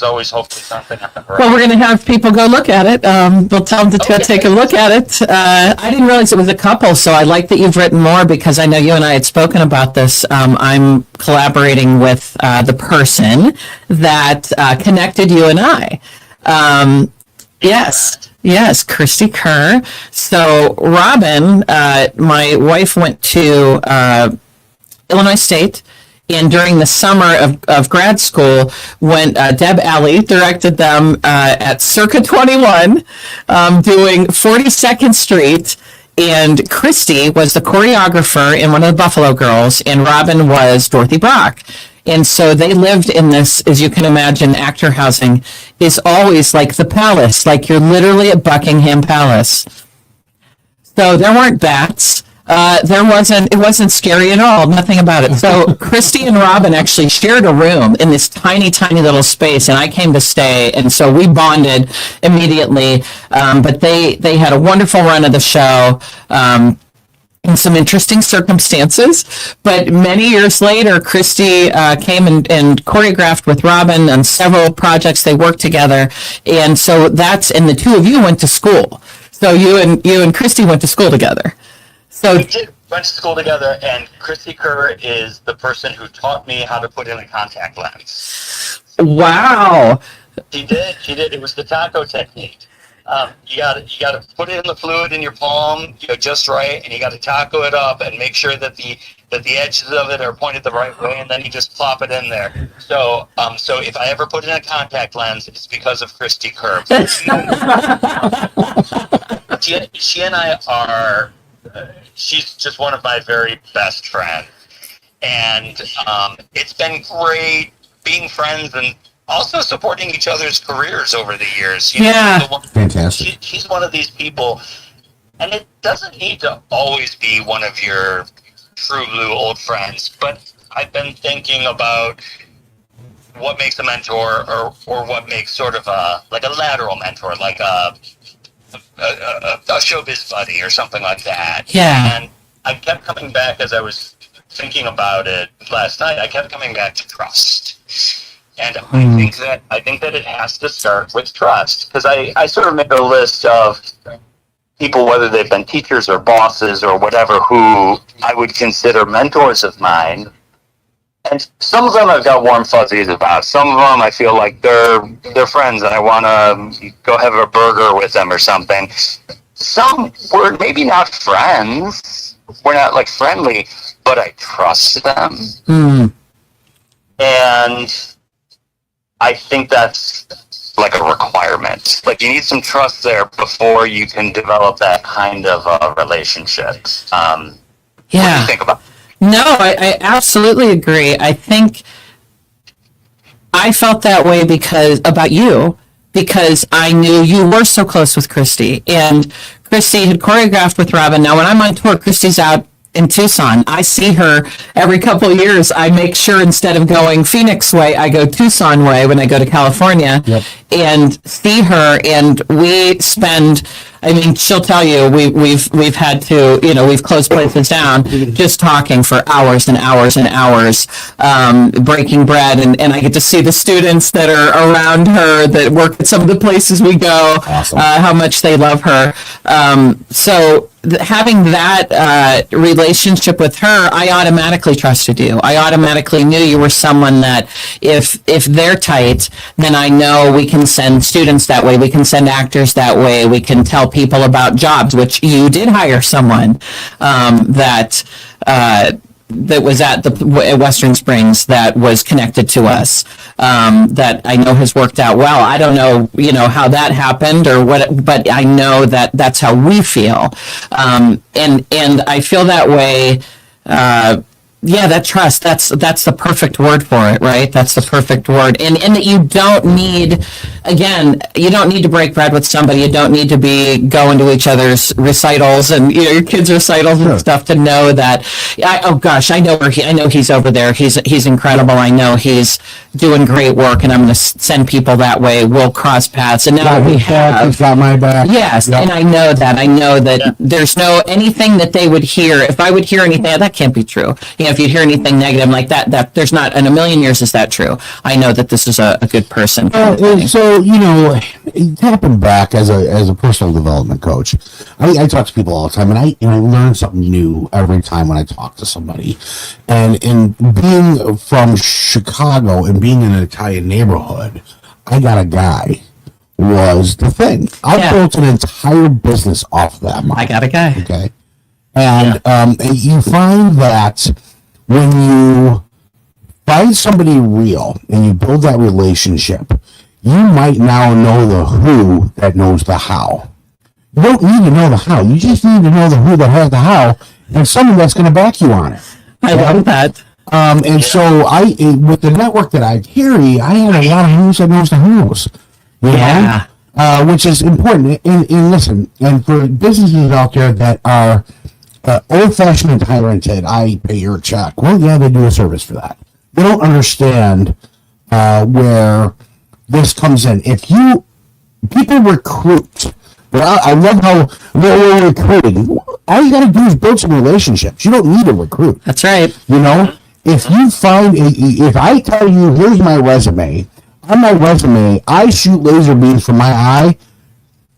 always hopefully something on the horizon. Well, we're going to have people go look at it. We'll tell them to go take a look at it. I didn't realize it was a couple, so I like that you've written more because I know you and I had spoken about this. I'm collaborating with the person that connected you and I. Yes, Christy Kerr. So Robin, my wife went to Illinois State, and during the summer of grad school, when Deb Alley directed them at Circa 21, doing 42nd Street, and Christy was the choreographer in one of the Buffalo Girls, and Robin was Dorothy Brock. And so they lived in this, as you can imagine, actor housing is always like the palace, like you're literally at Buckingham Palace. So there weren't bats. It wasn't scary at all, nothing about it. So Christy and Robin actually shared a room in this tiny, tiny little space, and I came to stay, and so we bonded immediately. But they had a wonderful run of the show. In some interesting circumstances, but many years later, Christy came and choreographed with Robin on several projects. They worked together, and so and the two of you went to school. So you and Christy went to school together. So we went to school together, and Christy Kerr is the person who taught me how to put in a contact lens. Wow. She did. It was the taco technique. You got to put it in the fluid in your palm, just right, and you got to taco it up and make sure that the edges of it are pointed the right way, and then you just plop it in there. So if I ever put in a contact lens, it's because of Christy Kerr. She and I are. She's just one of my very best friends, and it's been great being friends and also supporting each other's careers over the years. Fantastic. She's one of these people, and it doesn't need to always be one of your true blue old friends, but I've been thinking about what makes a mentor or what makes sort of a lateral mentor, like a showbiz buddy or something like that. Yeah. And I kept coming back as I was thinking about it last night. I kept coming back to trust. And I think that it has to start with trust, because I sort of made a list of people, whether they've been teachers or bosses or whatever, who I would consider mentors of mine. And some of them I've got warm fuzzies about. Some of them I feel like they're friends and I want to go have a burger with them or something. Some were maybe not friends. We're not like friendly, but I trust them. And I think that's like a requirement. Like you need some trust there before you can develop that kind of relationship. What do you think about it? No, I absolutely agree. I think I felt that way about you because I knew you were so close with Christy, and Christy had choreographed with Robin. Now, when I'm on tour, Christy's out in Tucson. I see her every couple of years. I make sure instead of going Phoenix way, I go Tucson way when I go to California and see her. And we spend, she'll tell you, we've had to, we've closed places down just talking for hours and hours and hours, breaking bread. And I get to see the students that are around her that work at some of the places we go, how much they love her. So having that relationship with her, I automatically trusted you. I automatically knew you were someone that if they're tight, then I know we can send students that way. We can send actors that way. We can tell people about jobs, which you did hire someone that was at Western Springs that was connected to us, that I know has worked out well. I don't know, how that happened or what, but I know that that's how we feel. And I feel that way, yeah, that trust, that's the perfect word for it, right? That's the perfect word. And that you don't need, again, you don't need to break bread with somebody. You don't need to be going to each other's recitals and, you know, your kids' recitals and stuff to know that, oh gosh, I know he's over there. He's incredible. I know he's doing great work, and I'm going to send people that way. We'll cross paths. And now we have. He's got my back. Yes, Yep. and I know that there's no anything that they would hear. If I would hear anything, that can't be true. You know, if you'd hear anything negative like that there's not in a million years is that true. I know that this is a good person. So, you know, tapping back as a personal development coach, I talk to people all the time, and I learn something new every time when I talk to somebody. And being from Chicago and being in an Italian neighborhood, I got a guy was the thing. I built an entire business off that. I got a guy. Okay. And you find that when you find somebody real and you build that relationship, you might now know the who that knows the how. You don't need to know the how. You just need to know the who that has the how, and someone that's going to back you on it. I love that. And so with the network that I carry, I had a lot of who's that knows the who's. You know? Which is important. And listen, and for businesses out there that are old-fashioned and high-rented, I pay your check. Well, yeah, they do a service for that. They don't understand where this comes in. People recruit. Well, I love how they're recruiting. All you got to do is build some relationships. You don't need to recruit. That's right. You know, if you find, if I tell you, here's my resume, on my resume, I shoot laser beams from my eye,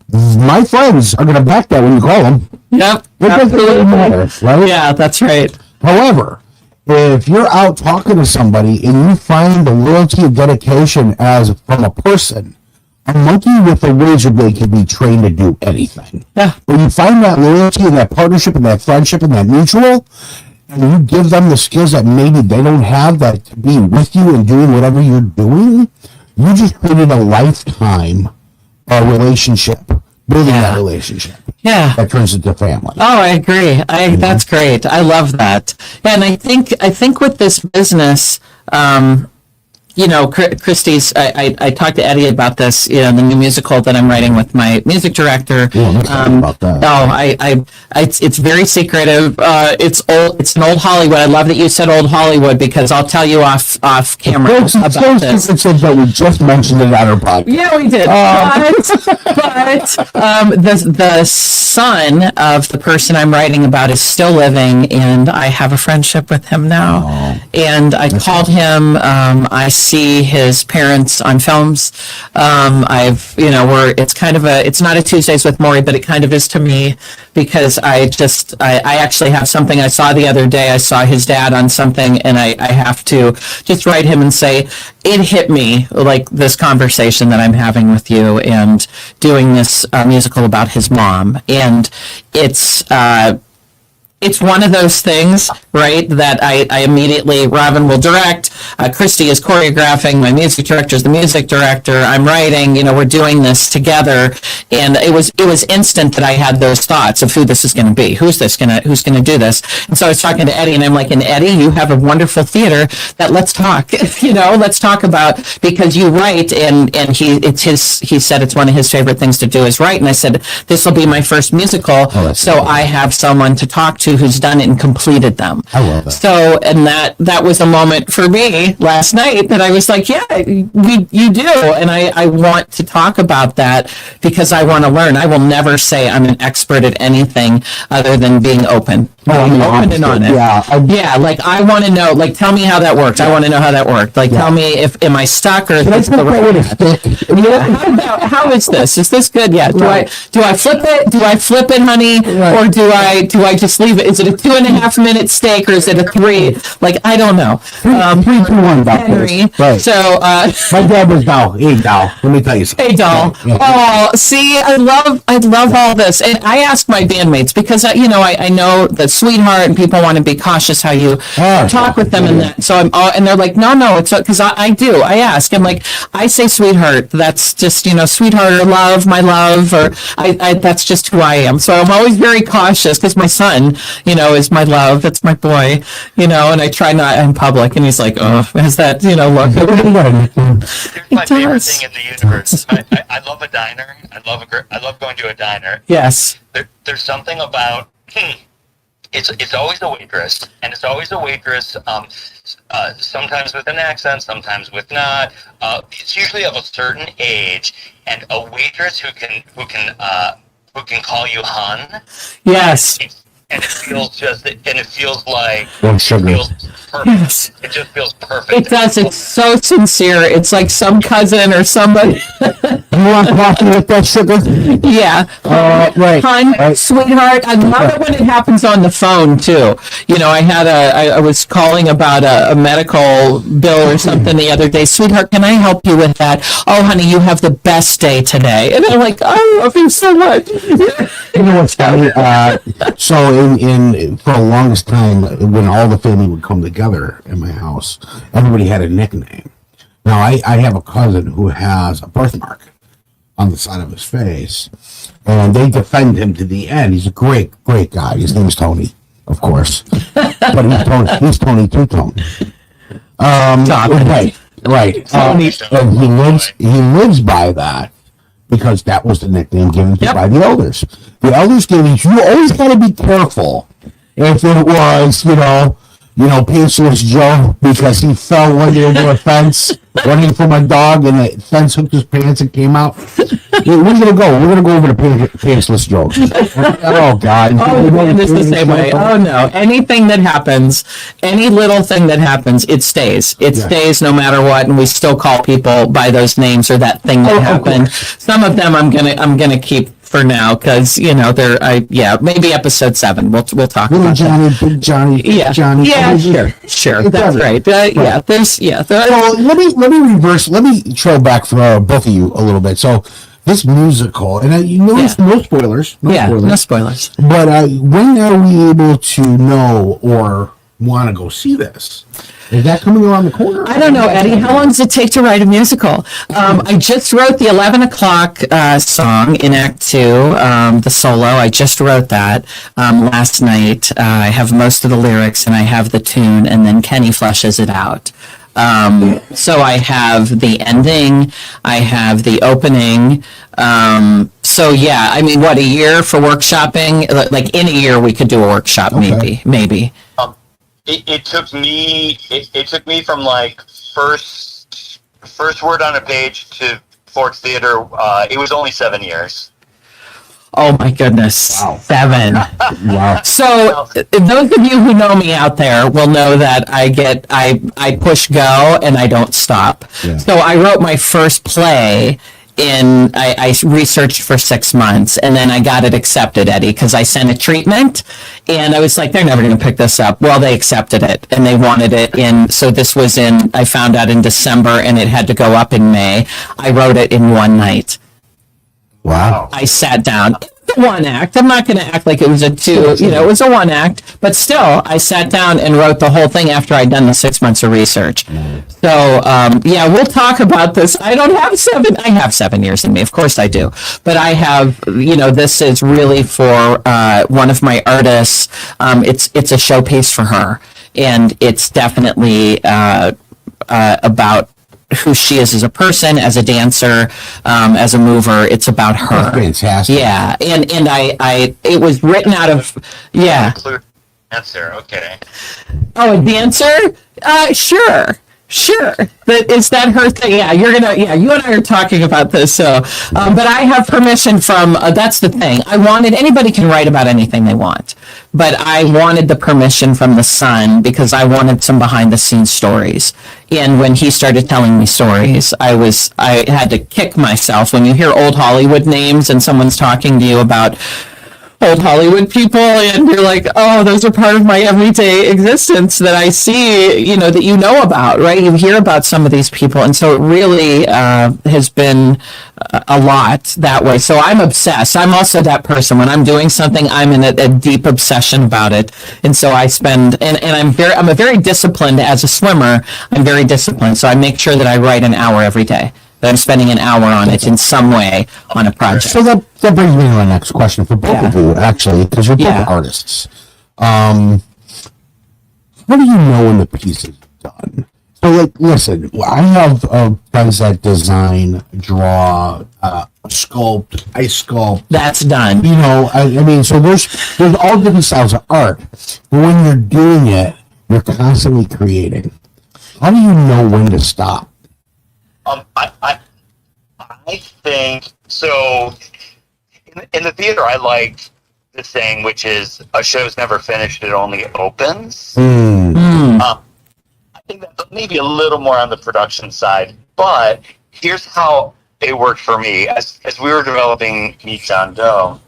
my friends are going to back that when you call them. Yep. It doesn't really matter, right? Yeah, that's right. However, if you're out talking to somebody and you find the loyalty and dedication as from a person, a monkey with a razor blade can be trained to do anything. Yeah. When you find that loyalty and that partnership and that friendship and that mutual, and you give them the skills that maybe they don't have, that to be with you and doing whatever you're doing, you just created a lifetime relationship, building that relationship. Yeah. That turns into family. Oh, I agree. That's great. I love that. And I think with this business, you know, Christie's, I talked to Eddie about this, you know, the new musical that I'm writing with my music director. Yeah, I'm excited about that. Oh, it's very secretive. It's an old Hollywood. I love that you said old Hollywood, because I'll tell you off camera about this. But we just mentioned it on our podcast. Yeah, we did. But the son of the person I'm writing about is still living, and I have a friendship with him now. And I called him. I see his parents on films. It's not a Tuesdays with Maury, but it kind of is to me, because I actually have something I saw the other day. I saw his dad on something, and I have to just write him and say, it hit me, like this conversation that I'm having with you and doing this musical about his mom. And it's one of those things, right, that I immediately, Robin will direct, Christy is choreographing, my music director is the music director, I'm writing, you know, we're doing this together, and it was instant that I had those thoughts of who this is going to be, who's going to do this. And so I was talking to Eddie, and I'm like, and Eddie, you have a wonderful theater, that let's talk, you know, let's talk about, because you write, and he said it's one of his favorite things to do is write, and I said, this will be my first musical, so I have someone to talk to who's done it and completed them. I love that. So, and that was a moment for me last night that I was like, yeah, you do. And I want to talk about that because I want to learn. I will never say I'm an expert at anything other than being open. Open and honest. Yeah. Like I want to know, like, tell me how that worked. I want to know how that worked. Like, tell me am I stuck or is this the right? How is this? Is this good? Yeah. Do I flip it? Do I flip it, honey? Right. Or do I just leave it? Is it a 2.5 minute steak or is it a 3? Like, I don't know. 3, 2, 1 about Henry. This. Right. So, my dad was doll. Hey, doll. Let me tell you something. Hey, doll. Yeah. Oh, see, I love all this. And I ask my bandmates because, I know that sweetheart, and people want to be cautious how you talk with them and that. So and they're like, no, it's because I do. I ask. I'm like, I say sweetheart. That's just, sweetheart or love, my love, or I that's just who I am. So I'm always very cautious because my son, is my love. That's my boy, and I try not in public. And he's like, oh, has that, look. Here's my favorite thing in the universe. I love a diner. I love going to a diner. Yes. There's something about it's always a waitress, and it's always a waitress. Sometimes with an accent, sometimes with not. It's usually of a certain age, and a waitress who can call you hun. Yes. And it feels like sugar. it feels perfect. Yes. It just feels perfect. It does. It's so sincere. It's like some cousin or somebody. You want coffee with that sugar? Yeah. Right. Hon, Right. sweetheart. I love it when it happens on the phone too. I was calling about a medical bill or something the other day. Sweetheart, can I help you with that? Oh, honey, you have the best day today. And I'm like, I love you so much. You know what's funny? So in for the longest time, when all the family would come together in my house, everybody had a nickname. Now I have a cousin who has a birthmark on the side of his face, and they defend him to the end. He's a great guy. His name's Tony, of course, but he's Tony Two-Tone. Right. Tony. And he lives by that, because that was the nickname given to by the elders. The elders gave it. You always got to be careful if it was, Paceless Joe, because he fell one day over a fence running from a dog, and the fence hooked his pants and came out. We're gonna go. We're gonna go over to Paceless Joe. Oh God! Oh, it's the same way. Oh no! Anything that happens, any little thing that happens, it stays. It stays no matter what, and we still call people by those names or that thing that happened. Some of them I'm gonna keep for now, because they're maybe episode 7 we'll talk Little about Johnny, Big Johnny, Johnny. Sure, that's right. So let me reverse. Let me trail back for both of you a little bit. So this musical, and no spoilers. No spoilers. But when are we able to know or want to go see this? Is that coming around the corner? I don't know, Eddie. How long does it take to write a musical? I just wrote the 11 o'clock song in Act 2, the solo. I just wrote that last night. I have most of the lyrics, and I have the tune, and then Kenny fleshes it out. So I have the ending, I have the opening. What, a year for workshopping? Like in a year we could do a workshop, maybe. It took me from like first word on a page to Forks Theater. It was only 7 years. Oh my goodness. Wow. 7. Wow. So those of you who know me out there will know that I push go and I don't stop. Yeah. So I wrote my first play I researched for 6 months, and then I got it accepted, Eddie, because I sent a treatment, and I was like, they're never going to pick this up. Well, they accepted it, and they wanted it so this was I found out in December, and it had to go up in May. I wrote it in one night. Wow. I sat down. One act. I'm not going to act like it was a 2. It was a 1 act, but still, I sat down and wrote the whole thing after I'd done the 6 months of research. So, we'll talk about this. I don't have 7. I have 7 years in me. Of course I do. But I have, this is really for one of my artists. It's a showpiece for her, and it's definitely about who she is as a person, as a dancer, as a mover. It's about her. That's fantastic. Yeah, and it was written out of Include dancer, okay. Oh, a dancer? Sure. But is that her thing? Yeah, you and I are talking about this. So, but I have permission from. That's the thing. Anybody can write about anything they want, but I wanted the permission from the son because I wanted some behind the scenes stories. And when he started telling me stories, I had to kick myself when you hear old Hollywood names and someone's talking to you about old Hollywood people, and you're like, oh, those are part of my everyday existence that I see, that about, right? You hear about some of these people, and so it really has been a lot that way. So I'm obsessed. I'm also that person. When I'm doing something, I'm in a deep obsession about it, and so I spend, and I'm a very disciplined as a swimmer. I'm very disciplined, so I make sure that I write an hour every day. That I'm spending an hour on it in some way on a project. So that brings me to my next question for both of you, actually, because you're both artists. How do you know when the piece is done? So, listen, I have friends that design, draw, sculpt, ice sculpt. That's done. I mean, so there's all different styles of art. But when you're doing it, you're constantly creating. How do you know when to stop? I think so. In the theater, I like the saying, which is, "A show's never finished; it only opens." I think that's maybe a little more on the production side, but here's how it worked for me. As we were developing Meet John Doe,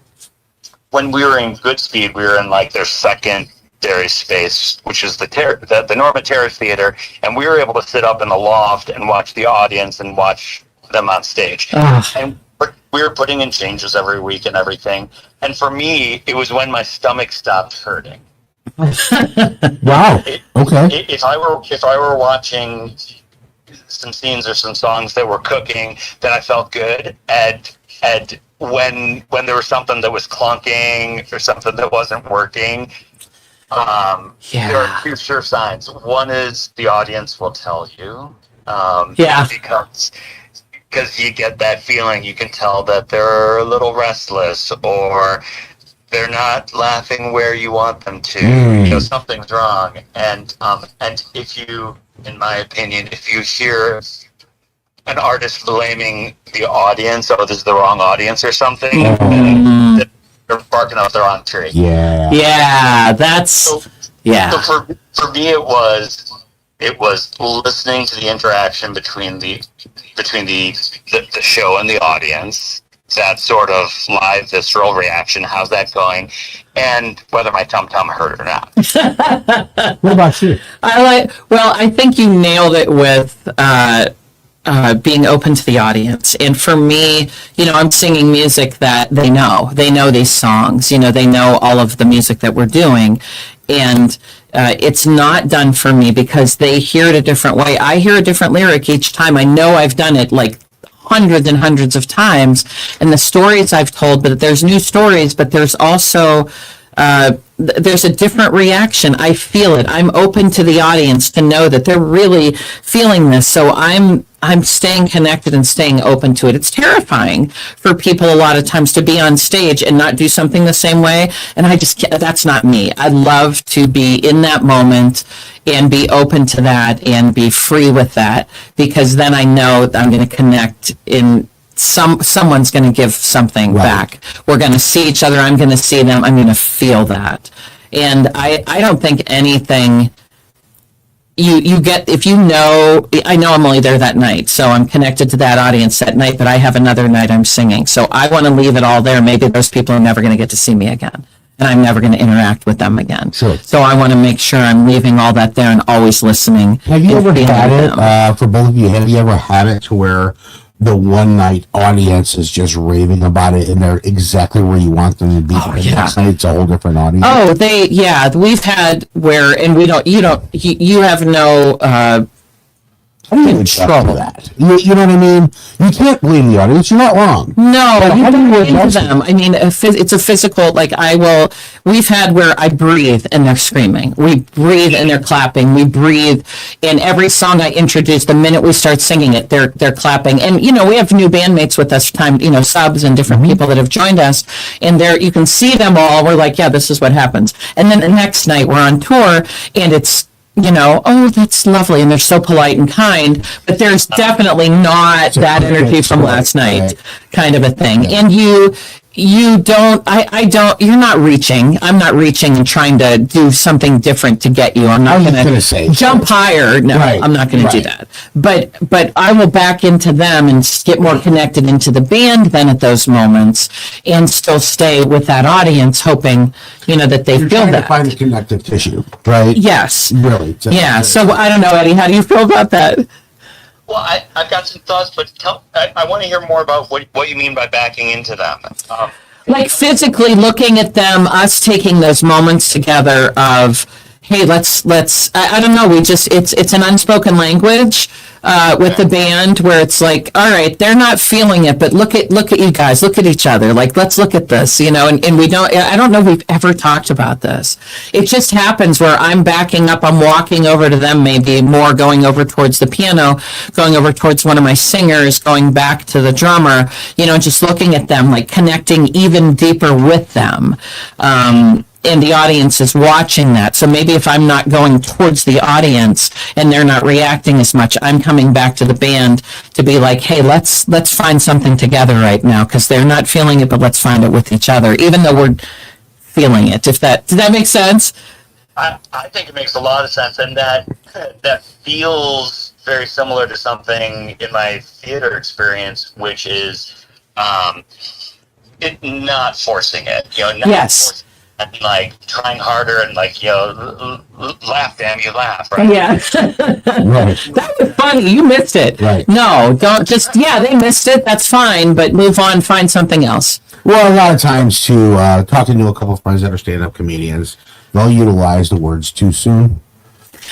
when we were in Goodspeed, we were in like their secondary space, which is the Norma Terrace Theater, and we were able to sit up in the loft and watch the audience and watch them on stage. And we were putting in changes every week and everything. And for me, it was when my stomach stopped hurting. Wow. Okay. If I were watching some scenes or some songs that were cooking, then I felt good. And when there was something that was clunking or something that wasn't working, there are two sure signs. One is the audience will tell you. Because you get that feeling. You can tell that they're a little restless, or they're not laughing where you want them to. Something's wrong. And if you, in my opinion, if you hear an artist blaming the audience, oh, this is the wrong audience or something, then they're barking up the wrong tree. So for me, it was listening to the interaction between the show and the audience, that sort of live visceral reaction, how's that going, and whether my tum-tum hurt or not. What about you? I think you nailed it with being open to the audience. And for me, I'm singing music that they know these songs, they know all of the music that we're doing. And it's not done for me because they hear it a different way. I hear a different lyric each time. I know I've done it like hundreds and hundreds of times, and the stories I've told, but there's new stories, but there's also there's a different reaction. I feel it. I'm open to the audience to know that they're really feeling this. So I'm staying connected and staying open to it. It's terrifying for people a lot of times to be on stage and not do something the same way. And I just can't, that's not me. I love to be in that moment and be open to that and be free with that, because then I know that I'm going to connect in someone's going to give something back. We're going to see each other. I'm going to see them. I'm going to feel that. And I don't think anything you get, if I know I'm only there that night, so I'm connected to that audience that night, but I have another night I'm singing. So I want to leave it all there. Maybe those people are never going to get to see me again, and I'm never going to interact with them again. Sure. So I want to make sure I'm leaving all that there and always listening. Have you ever had it, for both of you, have you ever had it to where the one night audience is just raving about it and they're exactly where you want them to be? Next night it's a whole different audience. We've had where, and you have no How do you control that? You know what I mean? You can't blame the audience. You're not wrong. No, you don't blame them. I mean, it's a physical, we've had where I breathe and they're screaming. We breathe and they're clapping. We breathe. In every song I introduce, the minute we start singing it, they're clapping. And, we have new bandmates with us, subs and different people that have joined us. And you can see them all. We're like, yeah, this is what happens. And then the next night we're on tour and it's, oh, that's lovely, and they're so polite and kind, but there's definitely not that energy from last night, kind of a thing. And you don't, I don't, you're not reaching. I'm not reaching and trying to do something different to get you. I'm not was going gonna to say, jump higher. No, Right, I'm not going to do right. that. But I will back into them and get more connected into the band then at those moments and still stay with that audience, hoping, that they You're feel trying to that. find the connective tissue, right? Yes. Really. Yeah. So I don't know, Eddie, how do you feel about that? Well, I've got some thoughts, but I want to hear more about what you mean by backing into them. Like physically looking at them, us taking those moments together of, hey, let's I don't know, it's an unspoken language with the band where it's like, all right, they're not feeling it, but look at you guys, look at each other, like, let's look at this, and I don't know if we've ever talked about this. It just happens where I'm backing up, I'm walking over to them, maybe more going over towards the piano, going over towards one of my singers, going back to the drummer, just looking at them, like connecting even deeper with them. And the audience is watching that. So maybe if I'm not going towards the audience and they're not reacting as much, I'm coming back to the band to be like, hey, let's find something together right now, because they're not feeling it, but let's find it with each other, even though we're feeling it. Does that make sense? I think it makes a lot of sense, and that feels very similar to something in my theater experience, which is it not forcing it. Not Yes. forcing and like trying harder and like laugh, damn you laugh, right? Yeah. Right. That was funny. You missed it. Right. No, don't just, they missed it. That's fine, but move on, find something else. Well, a lot of times, too, talking to a couple of friends that are stand-up comedians, they'll utilize the words too soon.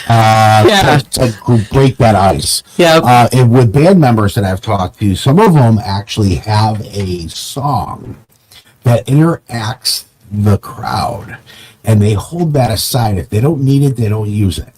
To break that ice. Yeah. And with band members that I've talked to, some of them actually have a song that interacts the crowd, and they hold that aside. If they don't need it, they don't use it.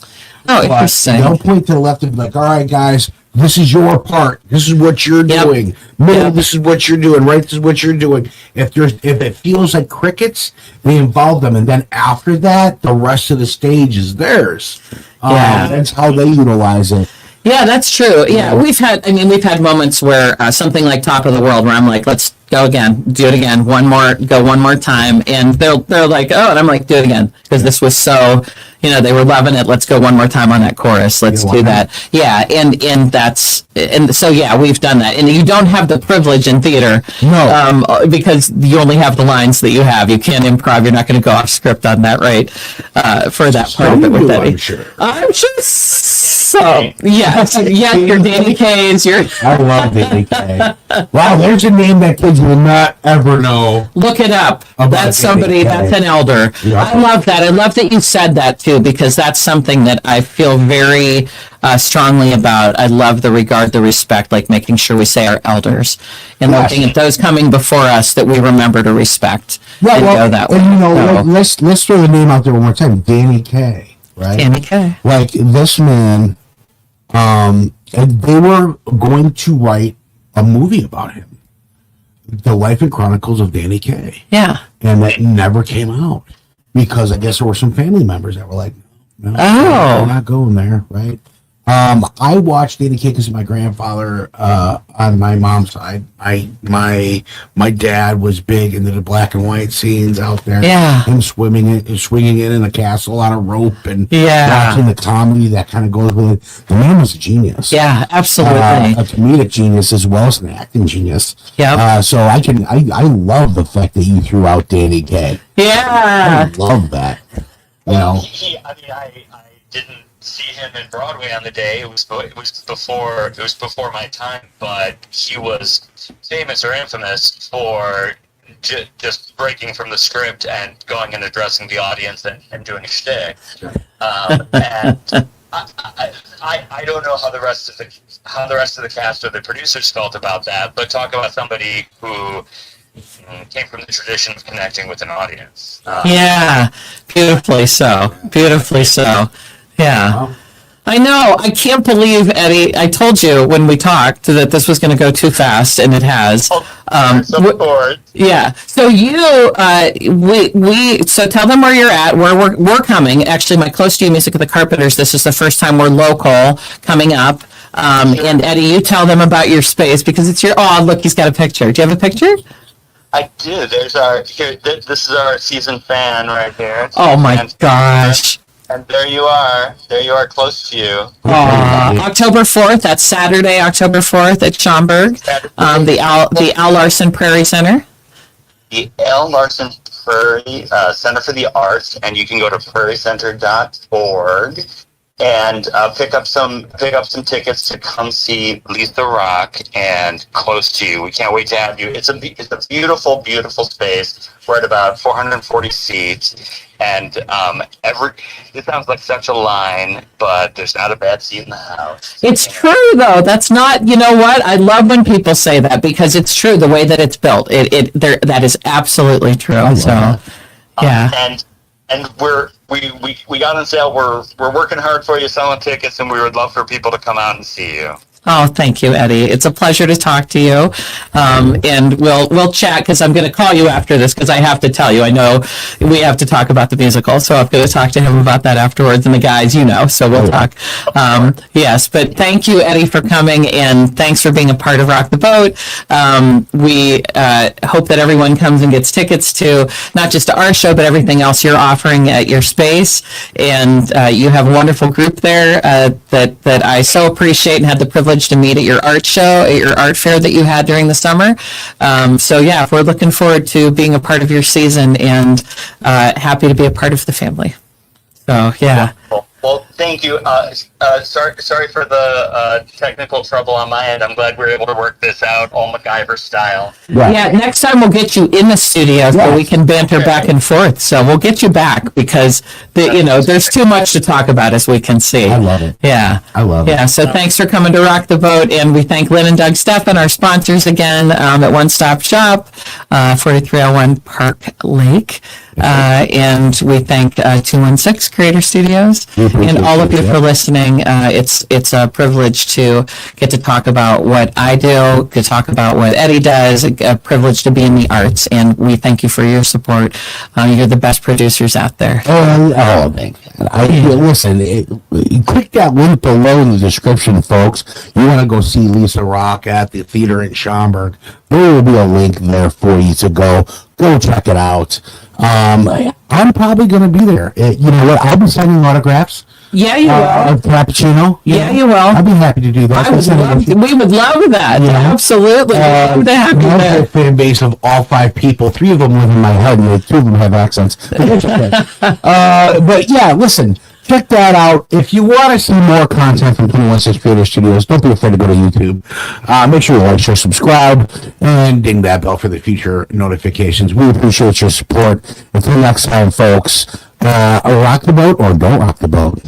Oh, But interesting. they'll point to the left and be like, all right, guys, this is your part. This is what you're Yep. doing. Middle, Yep. this is what you're doing. Right, this is what you're doing. If it feels like crickets, they involve them. And then after that, the rest of the stage is theirs. Yeah. That's how they utilize it. Yeah, that's true. Yeah, we've had moments where something like Top of the World, where I'm like, let's go again, do it again, one more time, and they're like, oh, and I'm like, do it again, because this was so, they were loving it. Let's go one more time on that chorus. Let's do that. Yeah, and so yeah, we've done that, and you don't have the privilege in theater, No. because you only have the lines that you have. You can't improv. You're not going to go off script on that, right? For that part of it with Eddie. I'm sure. I'm sure. So yes, your Danny Kaye's, your. I love Danny Kaye. Wow, there's a name that kids will not ever know. Look it up. About That's somebody, Danny Kaye. that's an elder. Yeah. I love that. I love that you said that too, because that's something that I feel very strongly about. I love the regard, the respect, like making sure we say our elders and Yes. looking at those coming before us that we remember to respect Yeah, and well, go that way. and So, let's throw the name out there one more time. Danny Kaye, right? Danny Kaye. Like this man, and they were going to write a movie about him, The Life and Chronicles of Danny Kaye, Yeah. and that never came out because I guess there were some family members that were like, no, Oh. we're not going there, right? I watched Danny Kaye because my grandfather on my mom's side. My dad was big into the black and white scenes out there. Yeah. Him swinging it in a castle on a rope and Yeah. watching the comedy that kind of goes with it. The man was a genius. Yeah, absolutely. A comedic genius as well as an acting genius. Yep. So I love the fact that you threw out Danny Kaye. Yeah. I love that. You know. I didn't see him in Broadway on the day. It was before my time, but he was famous or infamous for just breaking from the script and going and addressing the audience and doing a shtick. And I don't know how the rest of the cast or the producers felt about that, but talk about somebody who came from the tradition of connecting with an audience. Yeah. Beautifully so. Beautifully so. Yeah. I know. I can't believe, Eddie, I told you when we talked that this was going to go too fast, and it has. Yeah. So so tell them where you're at, where we're coming. Actually, my Close to You Music of the Carpenters, this is the first time we're local coming up. And Eddie, you tell them about your space because it's look, he's got a picture. Do you have a picture? I do. There's our here. This is our season fan right here. Oh my And- gosh. And there you are. There you are, close to you. October 4th, that's Saturday, October 4th at Schaumburg, the Al Larson Prairie Center. The L. Larson Prairie Center for the Arts, and you can go to prairiecenter.org and pick up some tickets to come see Lisa Rock and close to you. We can't wait to have you. It's a beautiful, beautiful space. We're at about 440 seats, and it sounds like such a line, but there's not a bad seat in the house. It's true though. That's not, you know what? I love when people say that because it's true the way that it's built. That is absolutely true. So, yeah. And we got on sale. We're working hard for you selling tickets, and we would love for people to come out and see you. Oh, thank you, Eddie. It's a pleasure to talk to you. And we'll chat because I'm going to call you after this because I have to tell you, I know we have to talk about the musical. So I'm going to talk to him about that afterwards and the guys, so we'll talk. Yes, but thank you, Eddie, for coming and thanks for being a part of Rock the Boat. We hope that everyone comes and gets tickets to not just to our show, but everything else you're offering at your space. And you have a wonderful group there that I so appreciate and had the privilege to meet at your art show, at your art fair that you had during the summer. So yeah, we're looking forward to being a part of your season and happy to be a part of the family. So yeah. Well, thank you. Sorry for the technical trouble on my end. I'm glad we were able to work this out, all MacGyver style. Right. Yeah, next time we'll get you in the studio so we can banter back and forth. So we'll get you back because there's too much to talk about as we can see. I love it. Yeah. I love it. Yeah, so thanks for coming to Rock the Boat, and we thank Lynn and Doug Steffen, our sponsors again at One Stop Shop, 4301 Park Lake. And we thank 216 Creator Studios and all of you for listening. It's a privilege to get to talk about what I do, to talk about what Eddie does, a privilege to be in the arts, and we thank you for your support. You're the best producers out there. Oh, thank you. Listen, click that link below in the description, folks. You want to go see Lisa Rock at the theater in Schaumburg, there will be a link there for you to go check it out. I'm probably going to be there. You know what? I'll be signing autographs. Yeah, you will. Of Cappuccino. Yeah, you will. I'd be happy to do that. We would love that. Yeah. Absolutely. We'd love to have you there. A fan base of all 5 people. 3 of them live in my head, and 2 of them have accents. But yeah, listen. Check that out. If you want to see more content from 216 Creator Studios, don't be afraid to go to YouTube. Make sure you like, share, subscribe, and ding that bell for the future notifications. We appreciate your support. Until next time, folks, rock the boat or don't rock the boat.